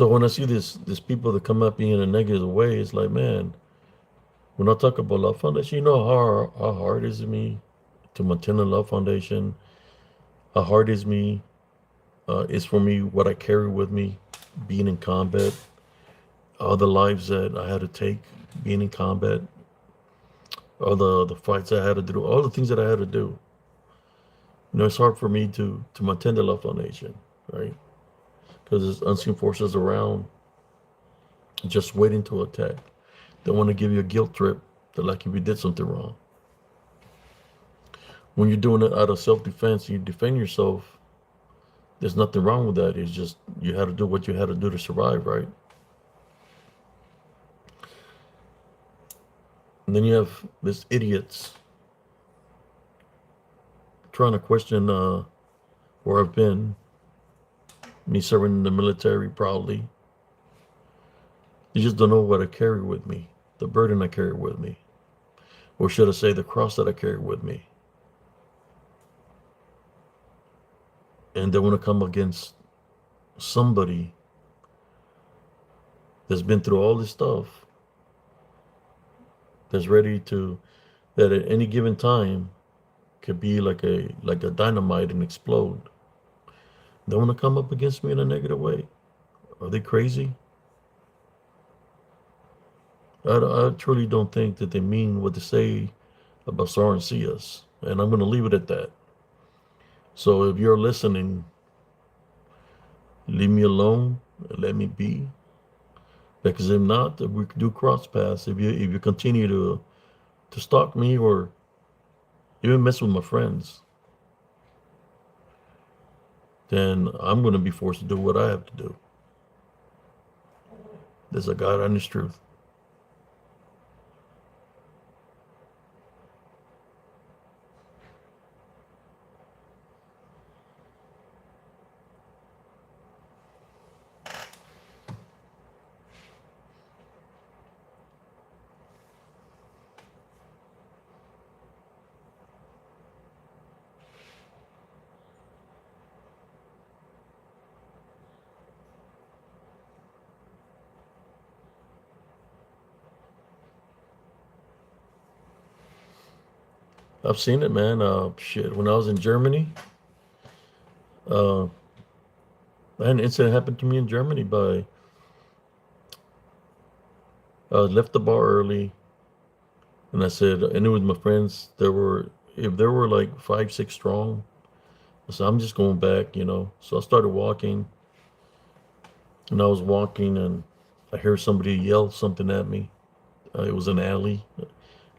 A: So when I see this people that come at me in a negative way, it's like, man, when I talk about Love Foundation, you know how hard it is me to maintain a Love Foundation. How hard is me is for me what I carry with me, being in combat, all the lives that I had to take, being in combat, all the fights I had to do, all the things that I had to do. You know, it's hard for me to maintain the Love Foundation, right? Because there's unseen forces around, just waiting to attack. They want to give you a guilt trip, that like if you did something wrong. When you're doing it out of self-defense, you defend yourself. There's nothing wrong with that. It's just you had to do what you had to do to survive, right? And then you have these idiots trying to question where I've been, me serving in the military proudly. You just don't know what I carry with me, the burden I carry with me, or should I say the cross that I carry with me. And they want to come against somebody that's been through all this stuff, that's ready to, that at any given time could be like a dynamite and explode. They want to come up against me in a negative way. Are they crazy? I truly don't think that they mean what they say about Sar and Cias. And I'm going to leave it at that. So if you're listening, leave me alone and let me be. Because if not, if we do cross paths, if you continue to stalk me or even mess with my friends, then I'm going to be forced to do what I have to do. There's a God honest truth. I've seen it, man. Shit. When I was in Germany, uh, I had an incident happen to me in Germany. I left the bar early, and I said, and it was my friends. If there were like 5, 6 strong, I said, I'm just going back, you know. So I started walking, and I was walking, and I hear somebody yell something at me. It was an alley,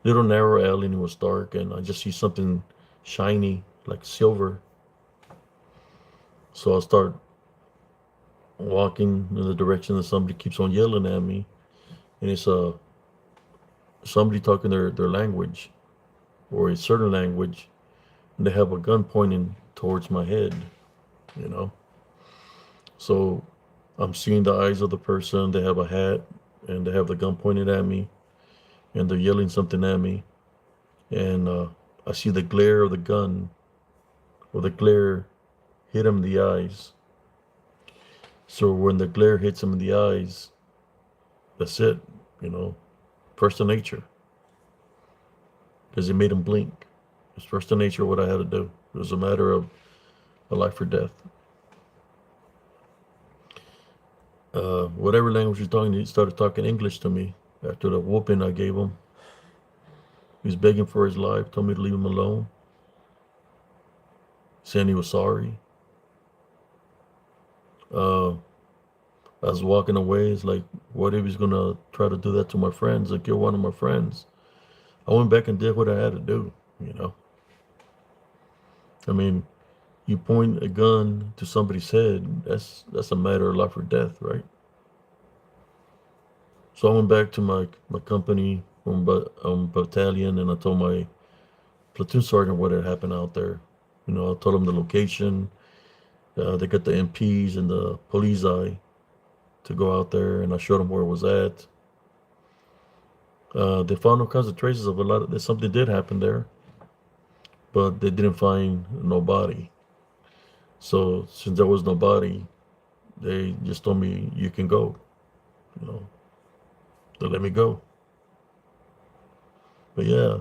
A: little narrow alley, and it was dark, and I just see something shiny, like silver. So I start walking in the direction that somebody keeps on yelling at me, and it's somebody talking their language or a certain language, and they have a gun pointing towards my head, you know. So I'm seeing the eyes of the person. They have a hat and they have the gun pointed at me, and they're yelling something at me, and I see the glare of the gun or the glare hit him in the eyes. So when the glare hits him in the eyes, that's it, you know, first to nature, because it made him blink. It's first to nature what I had to do. It was a matter of a life or death. Whatever language he's talking, he started talking English to me after the whooping I gave him. He was begging for his life, told me to leave him alone, saying he was sorry. Uh, I was walking away. It's like, what if he's gonna try to do that to my friends and kill one of my friends? I went back and did what I had to do, you know. I mean, you point a gun to somebody's head, that's a matter of life or death, right? So I went back to my company, battalion, and I told my platoon sergeant what had happened out there. You know, I told him the location. They got the MPs and the police eye to go out there, and I showed them where it was at. They found all kinds of traces of something did happen there, but they didn't find no body. So since there was no body, They just told me you can go. You know, they let me go. But yeah,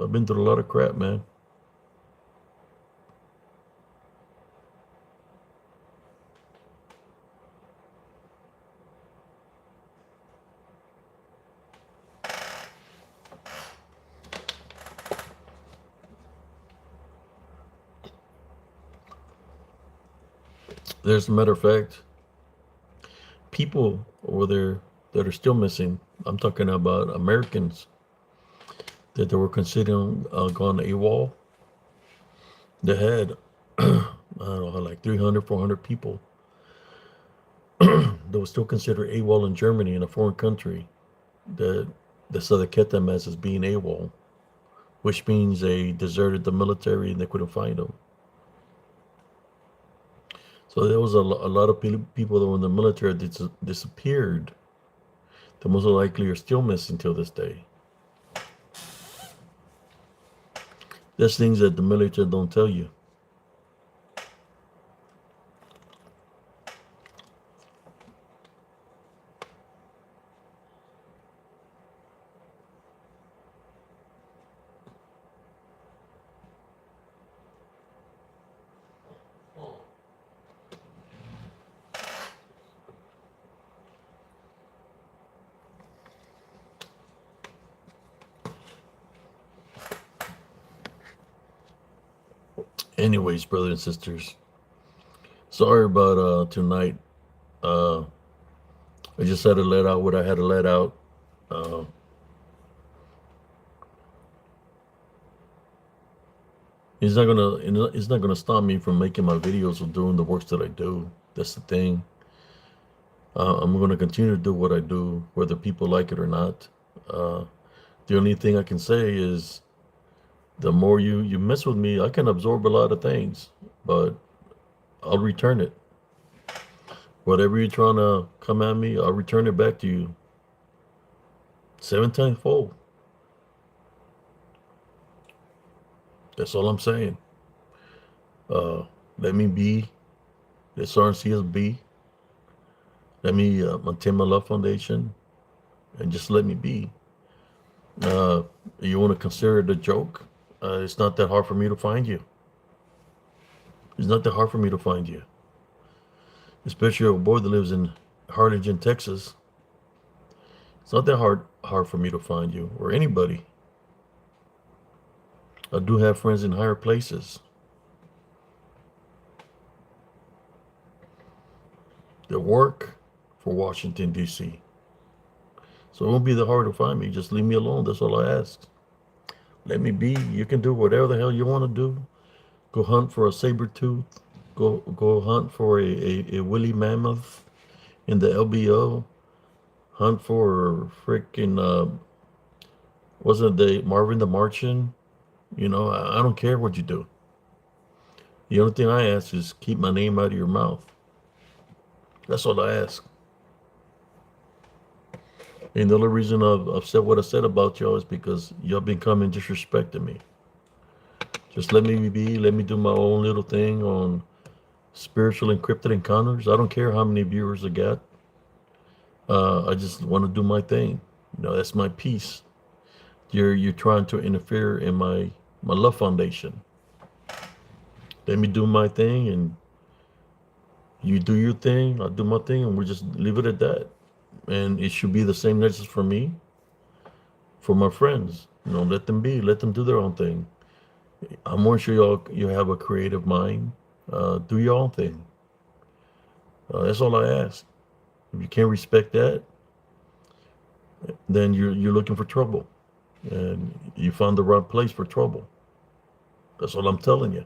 A: I've been through a lot of crap, man. There's a matter of fact, people over there that are still missing. I'm talking about Americans that they were considering going AWOL. They had, I don't know, like 300, 400 people that was still considered AWOL in Germany, in a foreign country, that so they kept them as being AWOL, which means they deserted the military and they couldn't find them. So there was a lot of people that were in the military that disappeared that most likely are still missing till this day. There's things that the military don't tell you. Anyways, brothers and sisters, sorry about tonight. Uh, I just had to let out what I had to let out. Uh, it's not gonna stop me from making my videos or doing the works that I do. That's the thing. I'm gonna continue to do what I do, whether people like it or not. Uh, the only thing I can say is the more you mess with me, I can absorb a lot of things, but I'll return it. Whatever you're trying to come at me, I'll return it back to you 7 times fold. That's all I'm saying. Uh, let me be. Let RNCS be. Let me maintain my love foundation, and just let me be. Uh, you want to consider it a joke? It's not that hard for me to find you. It's not that hard for me to find you, especially a boy that lives in Harlingen, Texas. It's not that hard for me to find you or anybody. I do have friends in higher places that work for Washington, D.C. So it won't be that hard to find me. Just leave me alone. That's all I ask. Let me be. You can do whatever the hell you want to do. Go hunt for a saber tooth. Go hunt for a woolly mammoth in the LBO. Hunt for freaking wasn't the Marvin the Martian? You know, I don't care what you do. The only thing I ask is keep my name out of your mouth. That's all I ask. And the only reason I've said what I said about y'all is because y'all been coming disrespecting me. Just let me be. Let me do my own little thing on spiritual encrypted encounters. I don't care how many viewers I got. I just want to do my thing. You know, that's my peace. You're trying to interfere in my love foundation. Let me do my thing, and you do your thing. I do my thing, and we just leave it at that. And it should be the same message for me, for my friends. You know, let them be. Let them do their own thing. I'm more sure you have a creative mind. Do your own thing. That's all I ask. If you can't respect that, then you're looking for trouble, and you found the right place for trouble. That's all I'm telling you.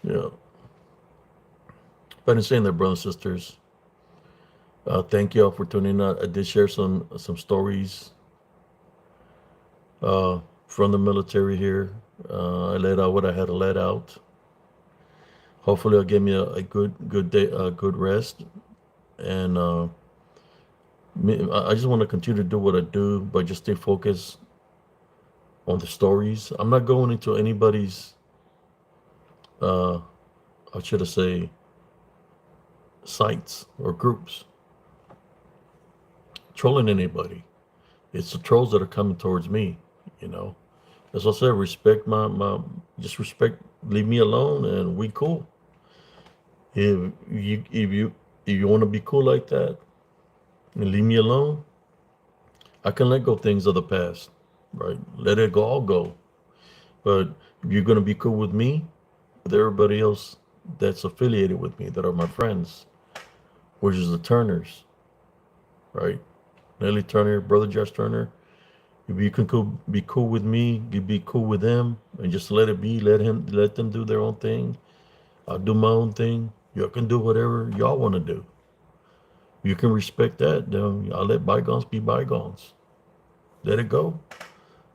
A: Yeah. But in saying that, brothers and sisters, thank y'all for tuning in. I did share some stories from the military here. I let out what I had to let out. Hopefully, it'll give me a good day, a good rest, and I just want to continue to do what I do, but just stay focused on the stories. I'm not going into anybody's, uh, how should I say, sites or groups, trolling anybody. It's the trolls that are coming towards me, you know. As I said, respect just respect, leave me alone and we cool. If you want to be cool like that and leave me alone, I can let go of things of the past, right? Let it go, all go. But if you're going to be cool with me, with everybody else that's affiliated with me, that are my friends, which is the Turners, right? Nellie Turner, brother Josh Turner. If you can be cool with me, you be cool with them, and just let it be. Let them do their own thing. I'll do my own thing. Y'all can do whatever y'all want to do. You can respect that. Then I'll let bygones be bygones. Let it go.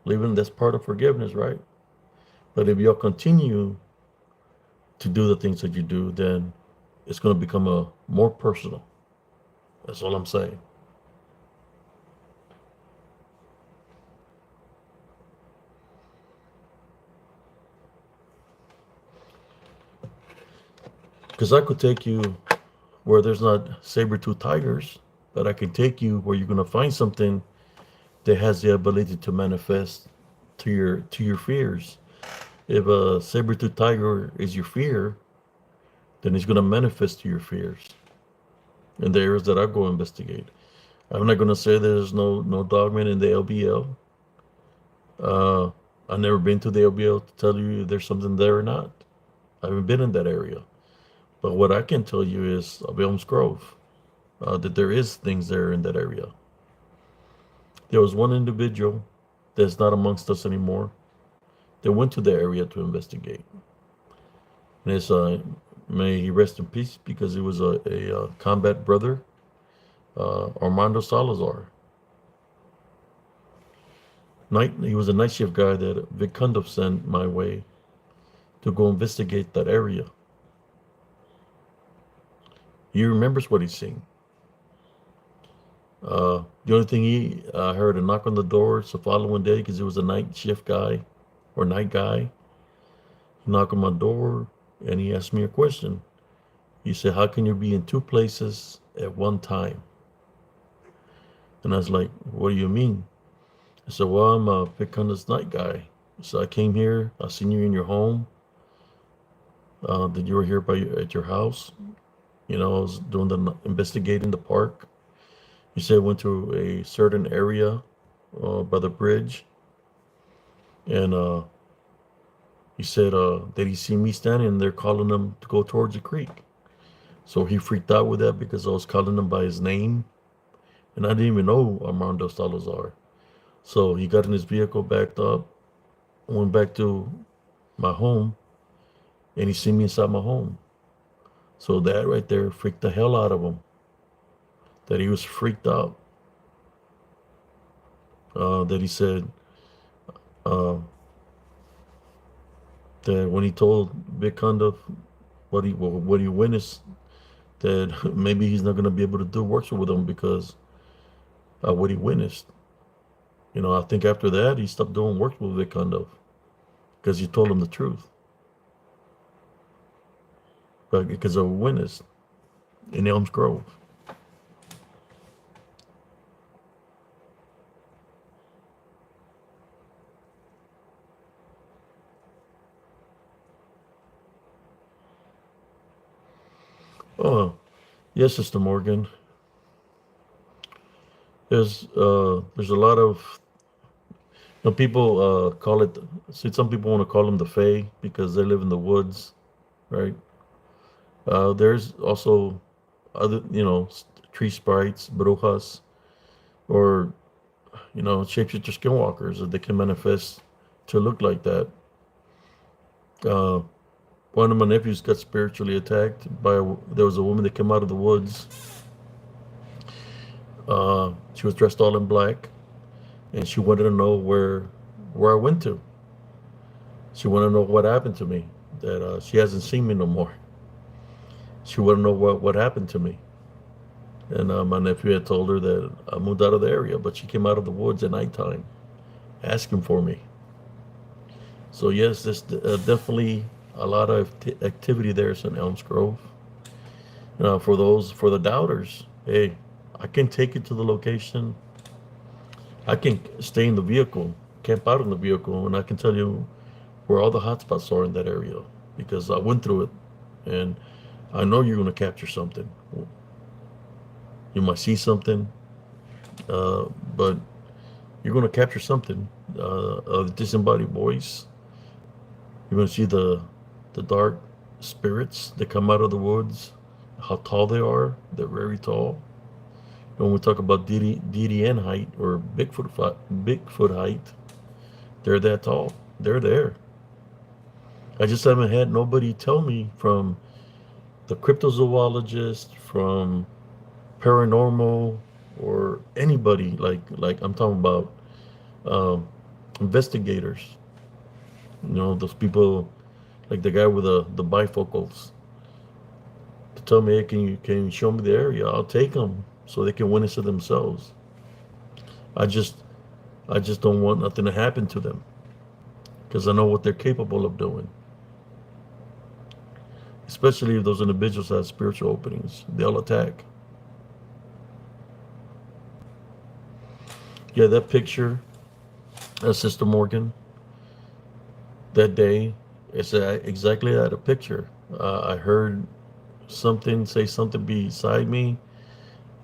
A: Leaving that's part of forgiveness, right? But if y'all continue to do the things that you do, then it's going to become a more personal. That's all I'm saying. Because I could take you where there's not saber-tooth tigers, but I can take you where you're going to find something that has the ability to manifest to your fears. If a saber-tooth tiger is your fear, then it's going to manifest to your fears in the areas that I go investigate. I'm not going to say there's no dogman in the LBL. Uh, I've never been to the LBL to tell you if there's something there or not. I haven't been in that area. But what I can tell you is of Elms Grove, that there is things there in that area. There was one individual that's not amongst us anymore that went to the area to investigate. And it's, may he rest in peace because he was a combat brother, Armando Salazar. He was a night shift guy that Vic Cundiff sent my way to go investigate that area. He remembers what he's seen. The only thing he heard a knock on the door. It's the following day because he was a night shift guy or night guy. He knocked on my door and he asked me a question. He said, "How can you be in two places at one time?" And I was like, "What do you mean?" I said, "Well, I'm a Vic Cundiff's night guy. So I came here. I seen you in your home. That you were here at your house. You know, I was doing the investigating the park. You said I went to a certain area by the bridge, and he said that he seen me standing there calling him to go towards the creek. So he freaked out with that because I was calling him by his name, and I didn't even know Armando Salazar. So he got in his vehicle, backed up, went back to my home, and he seen me inside my home. So that right there freaked the hell out of him. That he was freaked out. That he said uh, that when he told Vic Cundiff what he witnessed, that maybe he's not going to be able to do works with him because what he witnessed. You know, I think after that he stopped doing work with Vic Cundiff because he told him the truth. But because of a witness in Elms Grove. Oh, yes, Sister Morgan. There's a lot of people call it. See, some people want to call them the Fae because they live in the woods, right? There's also other, tree sprites, brujas, or shapeshifter skinwalkers that they can manifest to look like that. Uh, One of my nephews got spiritually attacked by there was a woman that came out of the woods. She was dressed all in black, and she wanted to know where I went to. She wanted to know what happened to me. That she hasn't seen me no more. She wanted to know what happened to me. And my nephew had told her that I moved out of the area, but she came out of the woods at nighttime asking for me. So yes, there's definitely a lot of activity there in Elms Grove. For the doubters, hey, I can take you to the location. I can stay in the vehicle, camp out in the vehicle, and I can tell you where all the hotspots are in that area because I went through it, and I know you're going to capture something. You might see something, uh, but you're going to capture something. A disembodied voice. You're going to see the dark spirits that come out of the woods. How tall they are. They're very tall. When we talk about DDN height or Bigfoot height, they're that tall. They're there. I just haven't had nobody tell me from the cryptozoologist, from paranormal, or anybody like I'm talking about um, investigators. Those people like the guy with the bifocals to tell me, hey, can you show me the area? I'll take them so they can witness it themselves. I just I just don't want nothing to happen to them because I know what they're capable of doing. Especially if those individuals have spiritual openings, they'll attack. Yeah, that picture of Sister Morgan that day, it's exactly that a picture. I heard something say something beside me.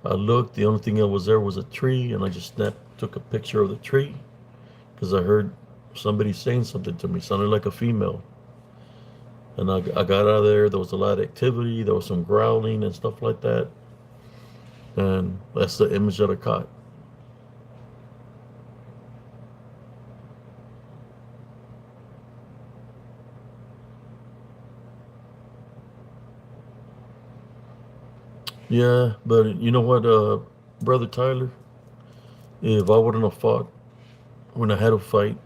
A: I looked. The only thing that was there was a tree, and I just took a picture of the tree because I heard somebody saying something to me. Sounded like a female. And I got out of there. There was a lot of activity. There was some growling and stuff like that. And that's the image that I caught. Yeah, but you know what, Brother Tyler? If I wouldn't have fought when I had to fight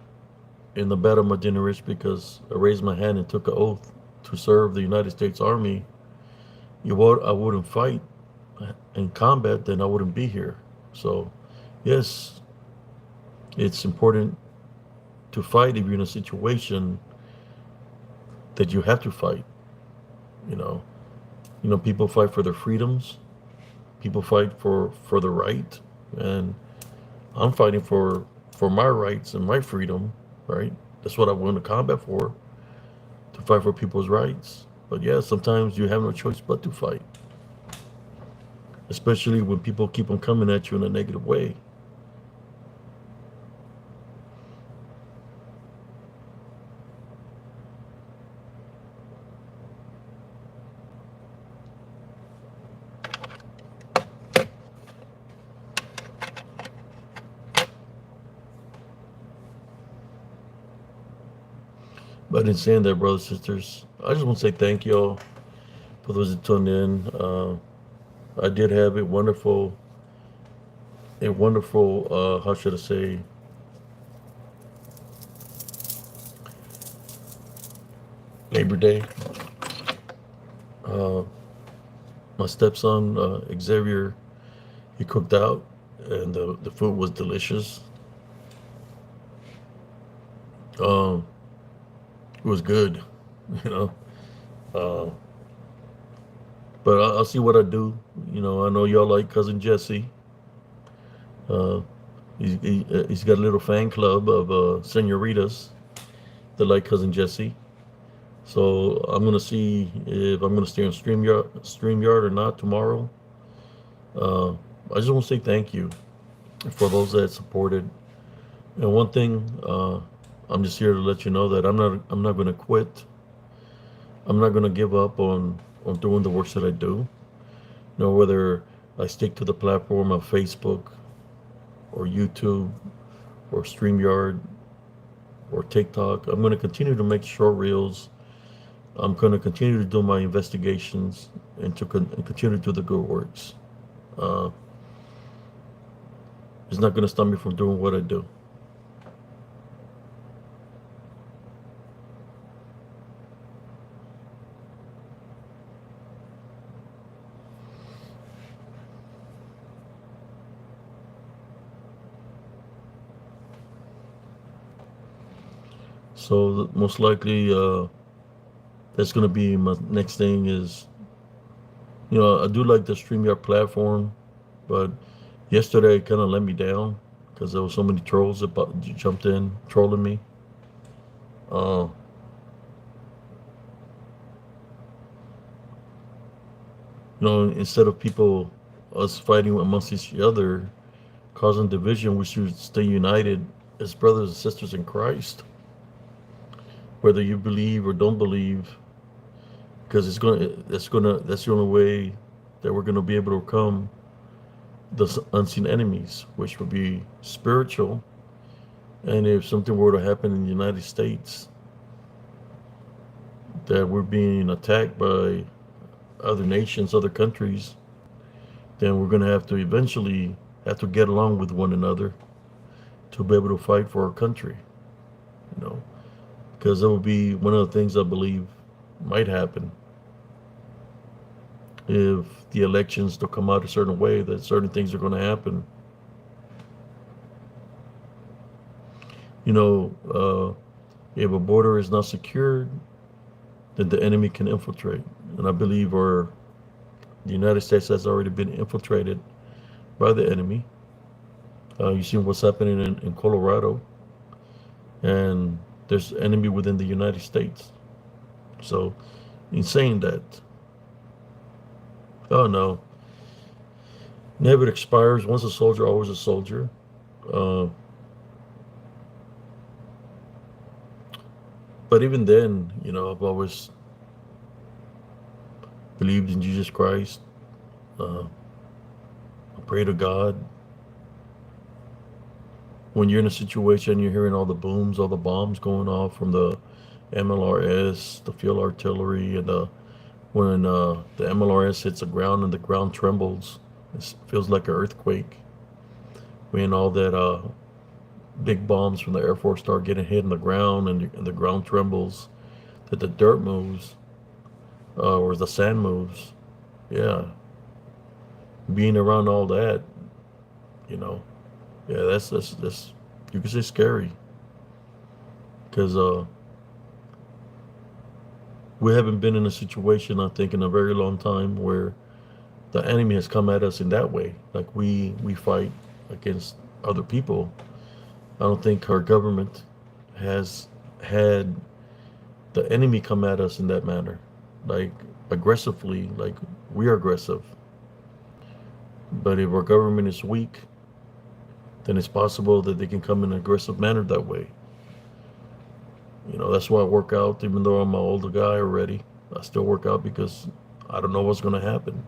A: in the Battle of Medina Ridge because I raised my hand and took an oath to serve the United States Army, I wouldn't fight in combat, then I wouldn't be here. So, yes, it's important to fight if you're in a situation that you have to fight. You know, people fight for their freedoms. People fight for the right, and I'm fighting for my rights and my freedom. Right? That's what I went to combat for, to fight for people's rights. But yeah, sometimes you have no choice but to fight, especially when people keep on coming at you in a negative way. But in saying that, brothers and sisters, I just want to say thank you all for those that tuned in. I did have a wonderful, how should I say, Labor Day. Uh, my stepson, Xavier, he cooked out, and the food was delicious. Um, it was good, you know. Uh, but I'll see what I do. I know y'all like cousin Jesse. Uh, he's got a little fan club of senoritas that like cousin Jesse. So I'm gonna see if I'm gonna stay on StreamYard or not tomorrow. Uh, I just want to say thank you for those that supported. And one thing, I'm just here to let you know that I'm not gonna quit. I'm not gonna give up on doing the works that I do. Whether I stick to the platform of Facebook or YouTube or StreamYard or TikTok. I'm going to continue to make short reels. I'm going to continue to do my investigations and continue to do the good works. Uh, it's not going to stop me from doing what I do. So most likely, that's gonna be my next thing. Is I do like the StreamYard platform, but yesterday it kind of let me down because there was so many trolls that jumped in trolling me. Uh, instead of people us fighting amongst each other, causing division, we should stay united as brothers and sisters in Christ, whether you believe or don't believe, because that's the only way that we're gonna be able to overcome the unseen enemies, which would be spiritual. And if something were to happen in the United States, that we're being attacked by other nations, other countries, then we're gonna have to eventually have to get along with one another to be able to fight for our country. You know, because that would be one of the things I believe might happen if the elections don't come out a certain way, that certain things are going to happen. If a border is not secured, then the enemy can infiltrate. And I believe the United States has already been infiltrated by the enemy. You've seen what's happening in Colorado, and there's enemy within the United States. So, in saying that, oh no, never expires. Once a soldier, always a soldier. Uh, but even then, I've always believed in Jesus Christ. I pray to God. When you're in a situation, you're hearing all the booms, all the bombs going off from the MLRS, the field artillery, and when the MLRS hits the ground and the ground trembles, it feels like an earthquake. When all that big bombs from the Air Force start getting hit in the ground and the ground trembles, that the dirt moves or the sand moves. Yeah, being around all that, you know, yeah, that's you could say scary because we haven't been in a situation, I think, in a very long time where the enemy has come at us in that way. Like we fight against other people. I don't think our government has had the enemy come at us in that manner, like aggressively, like we are aggressive. But if our government is weak, then it's possible that they can come in an aggressive manner that way. That's why I work out, even though I'm an older guy already. I still work out because I don't know what's going to happen.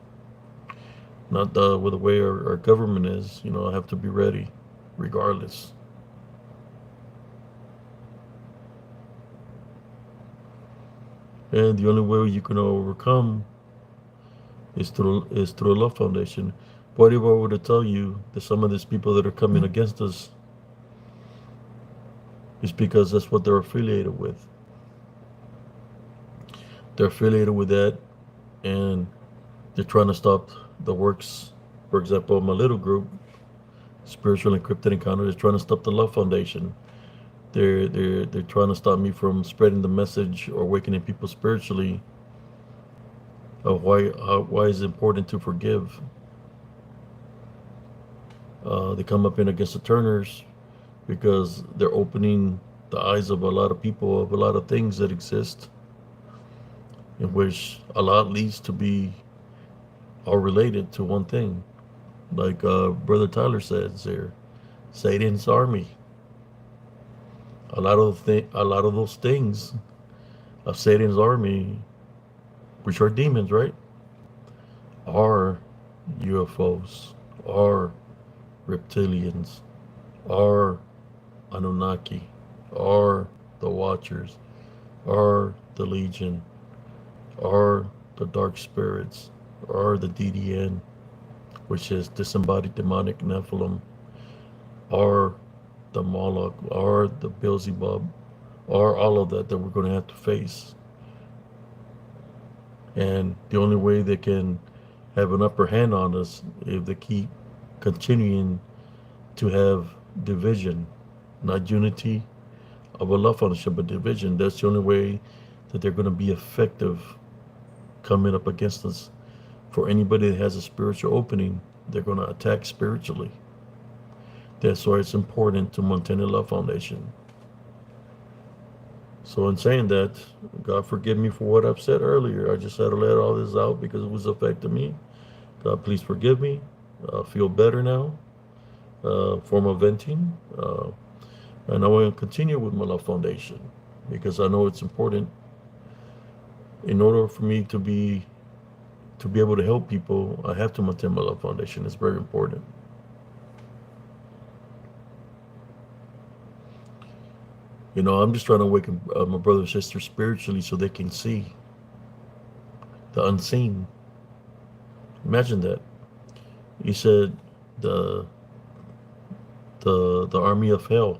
A: Not with the way our government is. I have to be ready regardless. And the only way you can overcome is through a love foundation. What if I were to tell you that some of these people that are coming against us is because that's what they're affiliated with? They're affiliated with that, and they're trying to stop the works. For example, my little group, Spiritual Encrypted Encounter, is trying to stop the Love Foundation. They're trying to stop me from spreading the message or awakening people spiritually of why it's important to forgive. They come up in against the Turners because they're opening the eyes of a lot of people of a lot of things that exist, in which a lot leads to be all related to one thing. Like Brother Tyler says there, Satan's army. A lot of those things of Satan's army, which are demons, right, are UFOs, are reptilians, are Anunnaki, are the Watchers, are the Legion, are the Dark Spirits, are the DDN, which is disembodied demonic Nephilim, are the Moloch, are the Beelzebub, are all of that we're going to have to face. And the only way they can have an upper hand on us if they keep continuing to have division, not unity. of a love foundation, but division. That's the only way that they're going to be effective coming up against us. For anybody that has a spiritual opening, they're going to attack spiritually. That's why it's important to maintain a love foundation. So in saying that, God forgive me for what I've said earlier. I just had to let all this out because it was affecting me. God, please forgive me. I feel better now. Form of venting. And I want to continue with my love foundation because I know it's important. In order for me to be able to help people, I have to maintain my love foundation. It's very important. You know, I'm just trying to awaken my brother and sister spiritually so they can see the unseen. Imagine that. He said the the army of hell,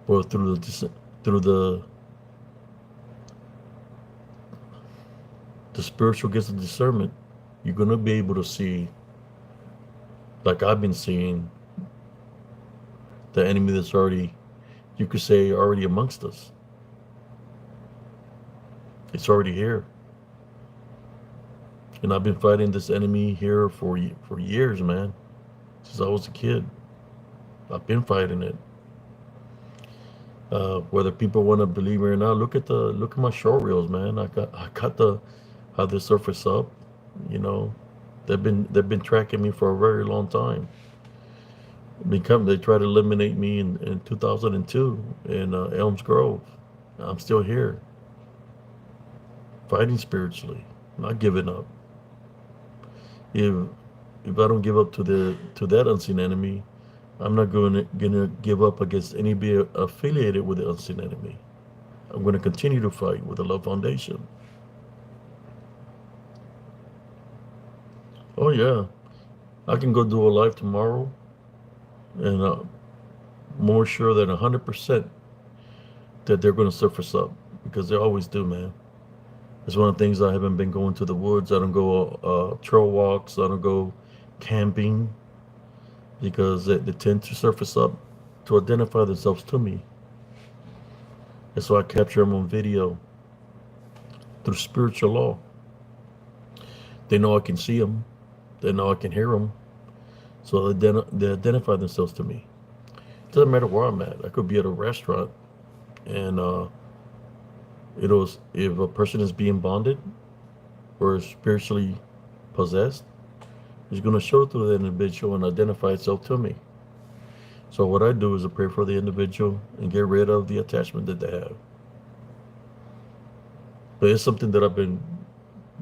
A: or through the spiritual gifts of discernment, you're gonna be able to see, like I've been seeing, the enemy that's already, you could say, already amongst us. It's already here. And I've been fighting this enemy here for years, man. Since I was a kid, I've been fighting it. Whether people want to believe me or not, look at my short reels, man. I got the how they surface up. You know, they've been tracking me for a very long time. They tried to eliminate me in 2002 in Elms Grove. I'm still here, fighting spiritually, not giving up. If if I don't give up to that unseen enemy, I'm not gonna give up against anybody affiliated with the unseen enemy. I'm gonna continue to fight with the Love Foundation. Oh yeah, I can go do a live tomorrow, and more sure than 100% that they're gonna surface up because they always do, man. It's one of the things. I haven't been going to the woods. I don't go trail walks. I don't go camping because they tend to surface up to identify themselves to me. And so I capture them on video through spiritual law. They know I can see them. They know I can hear them. So they identify themselves to me. It doesn't matter where I'm at. I could be at a restaurant, and if a person is being bonded or spiritually possessed, it's going to show through that individual and identify itself to me. So what I do is I pray for the individual and get rid of the attachment that they have. But it's something that I've been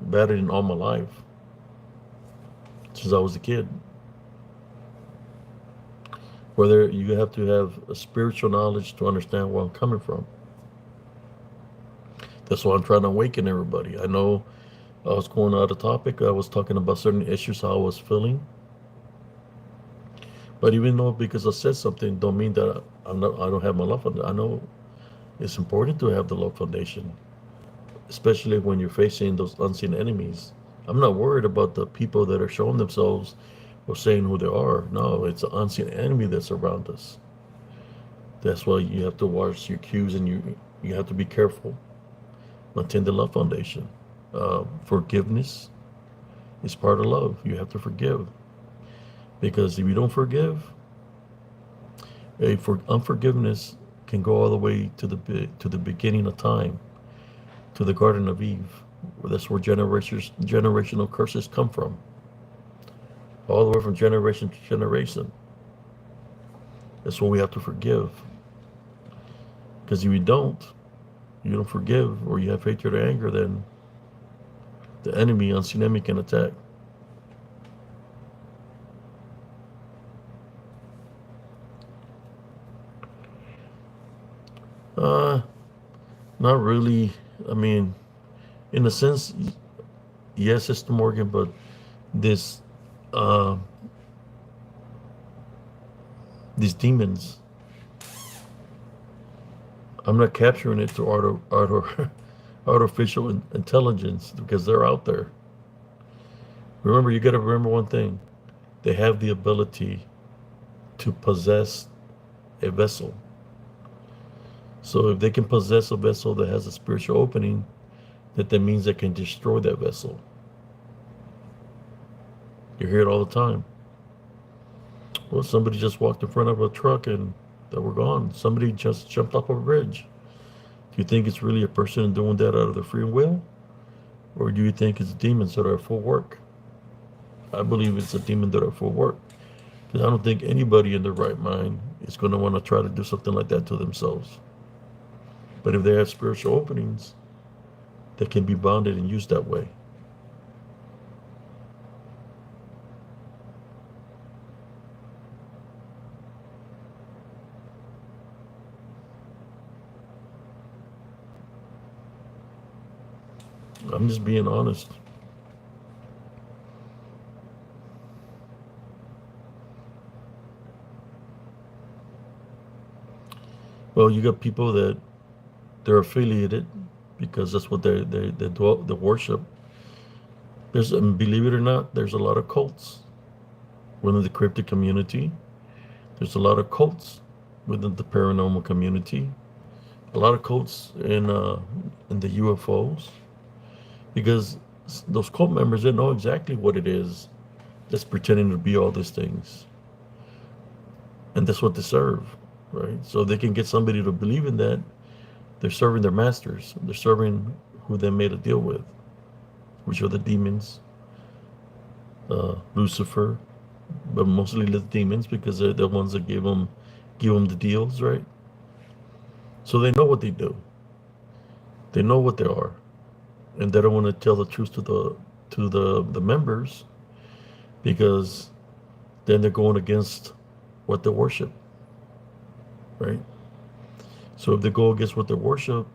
A: battling all my life since I was a kid. Whether you have to have a spiritual knowledge to understand where I'm coming from. That's why I'm trying to awaken everybody. I know I was going out of topic. I was talking about certain issues, how I was feeling. But even though because I said something, don't mean that I don't have my love foundation. I know it's important to have the love foundation, especially when you're facing those unseen enemies. I'm not worried about the people that are showing themselves or saying who they are. No, it's an unseen enemy that's around us. That's why you have to watch your cues, and you have to be careful. Maintain the love foundation. Forgiveness is part of love. You have to forgive. Because if you don't forgive, unforgiveness can go all the way to the beginning of time, to the Garden of Eve. That's where generational curses come from. All the way from generation to generation. That's when we have to forgive. Because if you don't forgive, or you have hatred or anger, then the unseen enemy can attack. Not really. I mean, in a sense, yes, Sister Morgan, but this, these demons, I'm not capturing it through artificial intelligence because they're out there. Remember, you got to remember one thing: they have the ability to possess a vessel. So if they can possess a vessel that has a spiritual opening, that means they can destroy that vessel. You hear it all the time. Well, somebody just walked in front of a truck and they were gone. Somebody just jumped off a bridge. Do you think it's really a person doing that out of their free will? Or do you think it's demons that are at full work? I believe it's a demon that are at full work. Because I don't think anybody in their right mind is going to want to try to do something like that to themselves. But if they have spiritual openings, they can be bonded and used that way. I'm just being honest. Well, you got people that they're affiliated because that's what they worship. There's, believe it or not, there's a lot of cults within the cryptic community. There's a lot of cults within the paranormal community. A lot of cults in the UFOs, because those cult members, they know exactly what it is that's pretending to be all these things, and that's what they serve, right? So they can get somebody to believe in that. They're serving their masters. They're serving who they made a deal with, which are the demons, Lucifer, but mostly the demons because they're the ones that give them the deals, right? So they know what they do. They know what they are, and they don't want to tell the truth to the members, because then they're going against what they worship, right? So if they go against what they worship,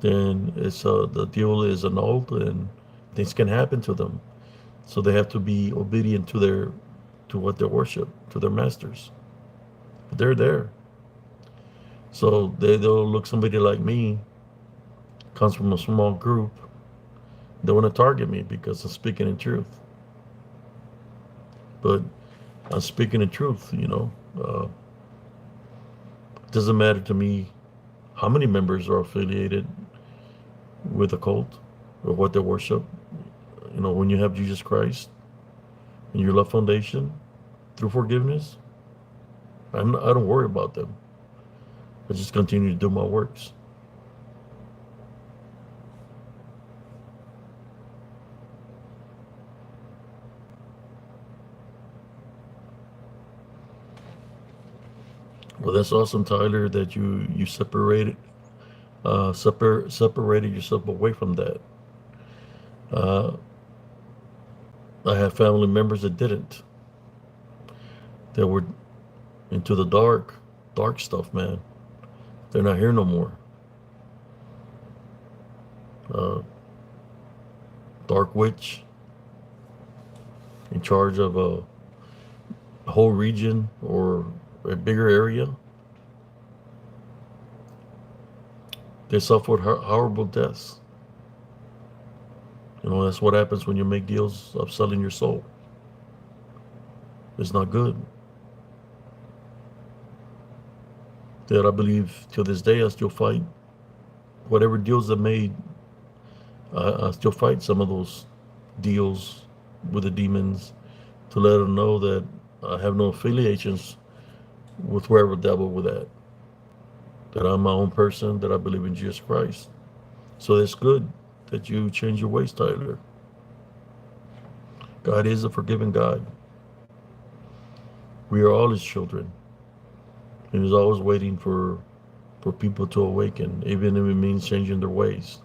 A: then it's the deal is annulled and things can happen to them. So they have to be obedient to what they worship, to their masters. But they're there. So they'll look somebody like me, comes from a small group, they want to target me because I'm speaking in truth. But I'm speaking in truth, it doesn't matter to me how many members are affiliated with a cult or what they worship. When you have Jesus Christ and your love foundation through forgiveness, I don't worry about them. I just continue to do my works. Well, that's awesome, Tyler, that you separated yourself away from that. Uh, I have family members that didn't. That were into the dark stuff, man. They're not here no more. Uh, Dark witch in charge of a whole region or a bigger area. They suffered horrible deaths. That's what happens when you make deals of selling your soul. It's not good. That I believe to this day I still fight whatever deals they made. I still fight some of those deals with the demons to let them know that I have no affiliations with whoever devil with that. That I'm my own person, that I believe in Jesus Christ. So that's good that you change your ways, Tyler. God is a forgiving God. We are all his children. And he's always waiting for people to awaken, even if it means changing their ways.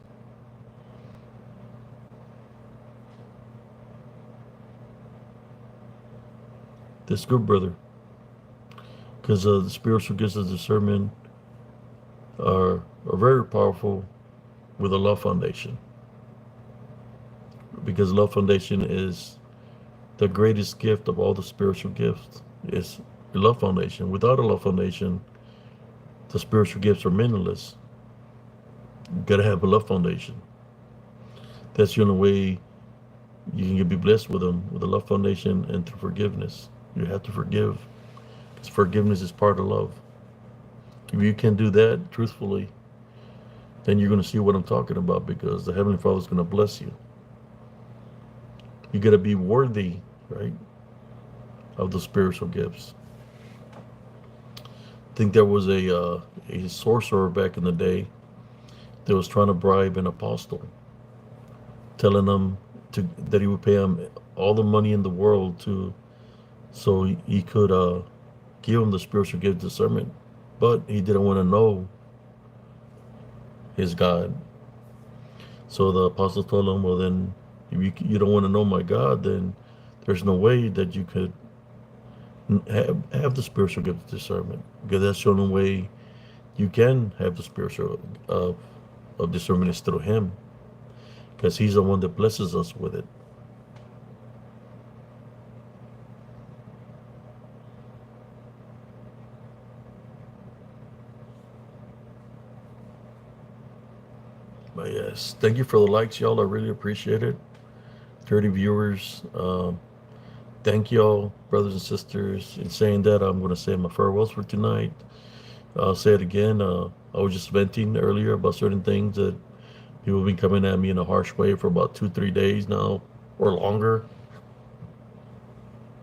A: That's good, brother. Because the spiritual gifts of discernment are very powerful with a love foundation. Because love foundation is the greatest gift of all the spiritual gifts. Is a love foundation. Without a love foundation, the spiritual gifts are meaningless. You gotta have a love foundation. That's the only way you can be blessed with them, with a love foundation and through forgiveness. You have to forgive, because forgiveness is part of love. If you can do that truthfully, then you're going to see what I'm talking about, because the Heavenly Father is going to bless you. You got to be worthy, right, of the spiritual gifts. I think there was a sorcerer back in the day that was trying to bribe an apostle, telling him that he would pay him all the money in the world to so he could give him the spiritual gift of discernment, but he didn't want to know his God. So the apostle told him, well, then if you don't want to know my God, then there's no way that you could have the spiritual gift of discernment, because that's the only way you can have the spiritual of discernment is through him, because he's the one that blesses us with it. But yes, thank you for the likes, y'all. I really appreciate it. 30 viewers. Thank y'all, brothers and sisters. In saying that, I'm going to say my farewells for tonight. I'll say it again. I was just venting earlier about certain things that people have been coming at me in a harsh way for about 2-3 days now or longer.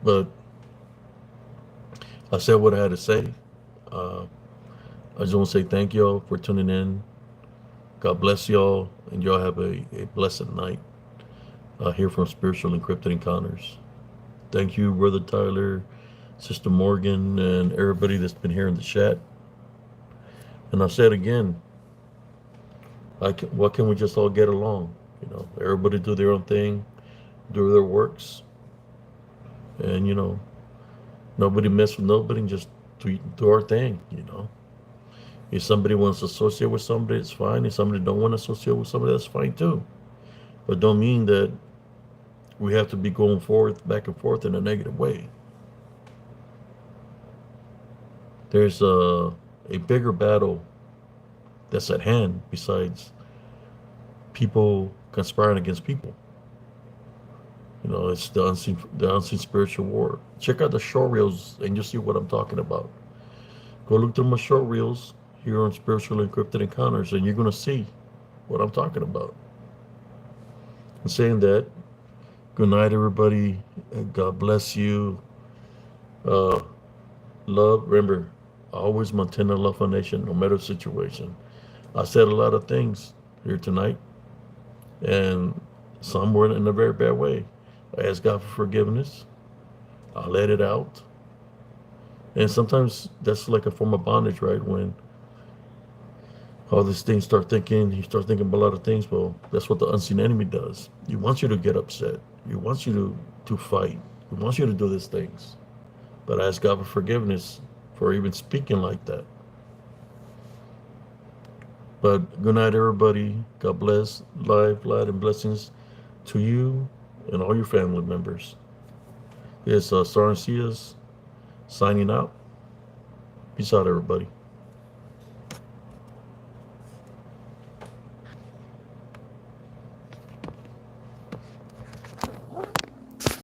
A: But I said what I had to say. I just want to say thank y'all for tuning in. God bless y'all, and y'all have a blessed night here from Spiritual Encrypted Encounters. Thank you, Brother Tyler, Sister Morgan, and everybody that's been here in the chat. And I'll say it again. Why can't we just all get along? You know, everybody do their own thing, do their works, and nobody mess with nobody, and just do our thing. If somebody wants to associate with somebody, it's fine. If somebody don't want to associate with somebody, that's fine too. But don't mean that we have to be going forth, back and forth in a negative way. There's a bigger battle that's at hand besides people conspiring against people. It's the unseen spiritual war. Check out the short reels and you'll see what I'm talking about. Go look through my short reels here on Spiritual Encrypted Encounters, and you're going to see what I'm talking about. And saying that, good night, everybody. God bless you. Love, remember, always maintain a love foundation, no matter the situation. I said a lot of things here tonight, and some were in a very bad way. I ask God for forgiveness. I let it out. And sometimes that's like a form of bondage, right? When all these things you start thinking about a lot of things. Well, that's what the unseen enemy does. He wants you to get upset. He wants you to fight. He wants you to do these things. But I ask God for forgiveness for even speaking like that. But good night, everybody. God bless. Life, light, and blessings to you and all your family members. It's Sarancias signing out. Peace out, everybody.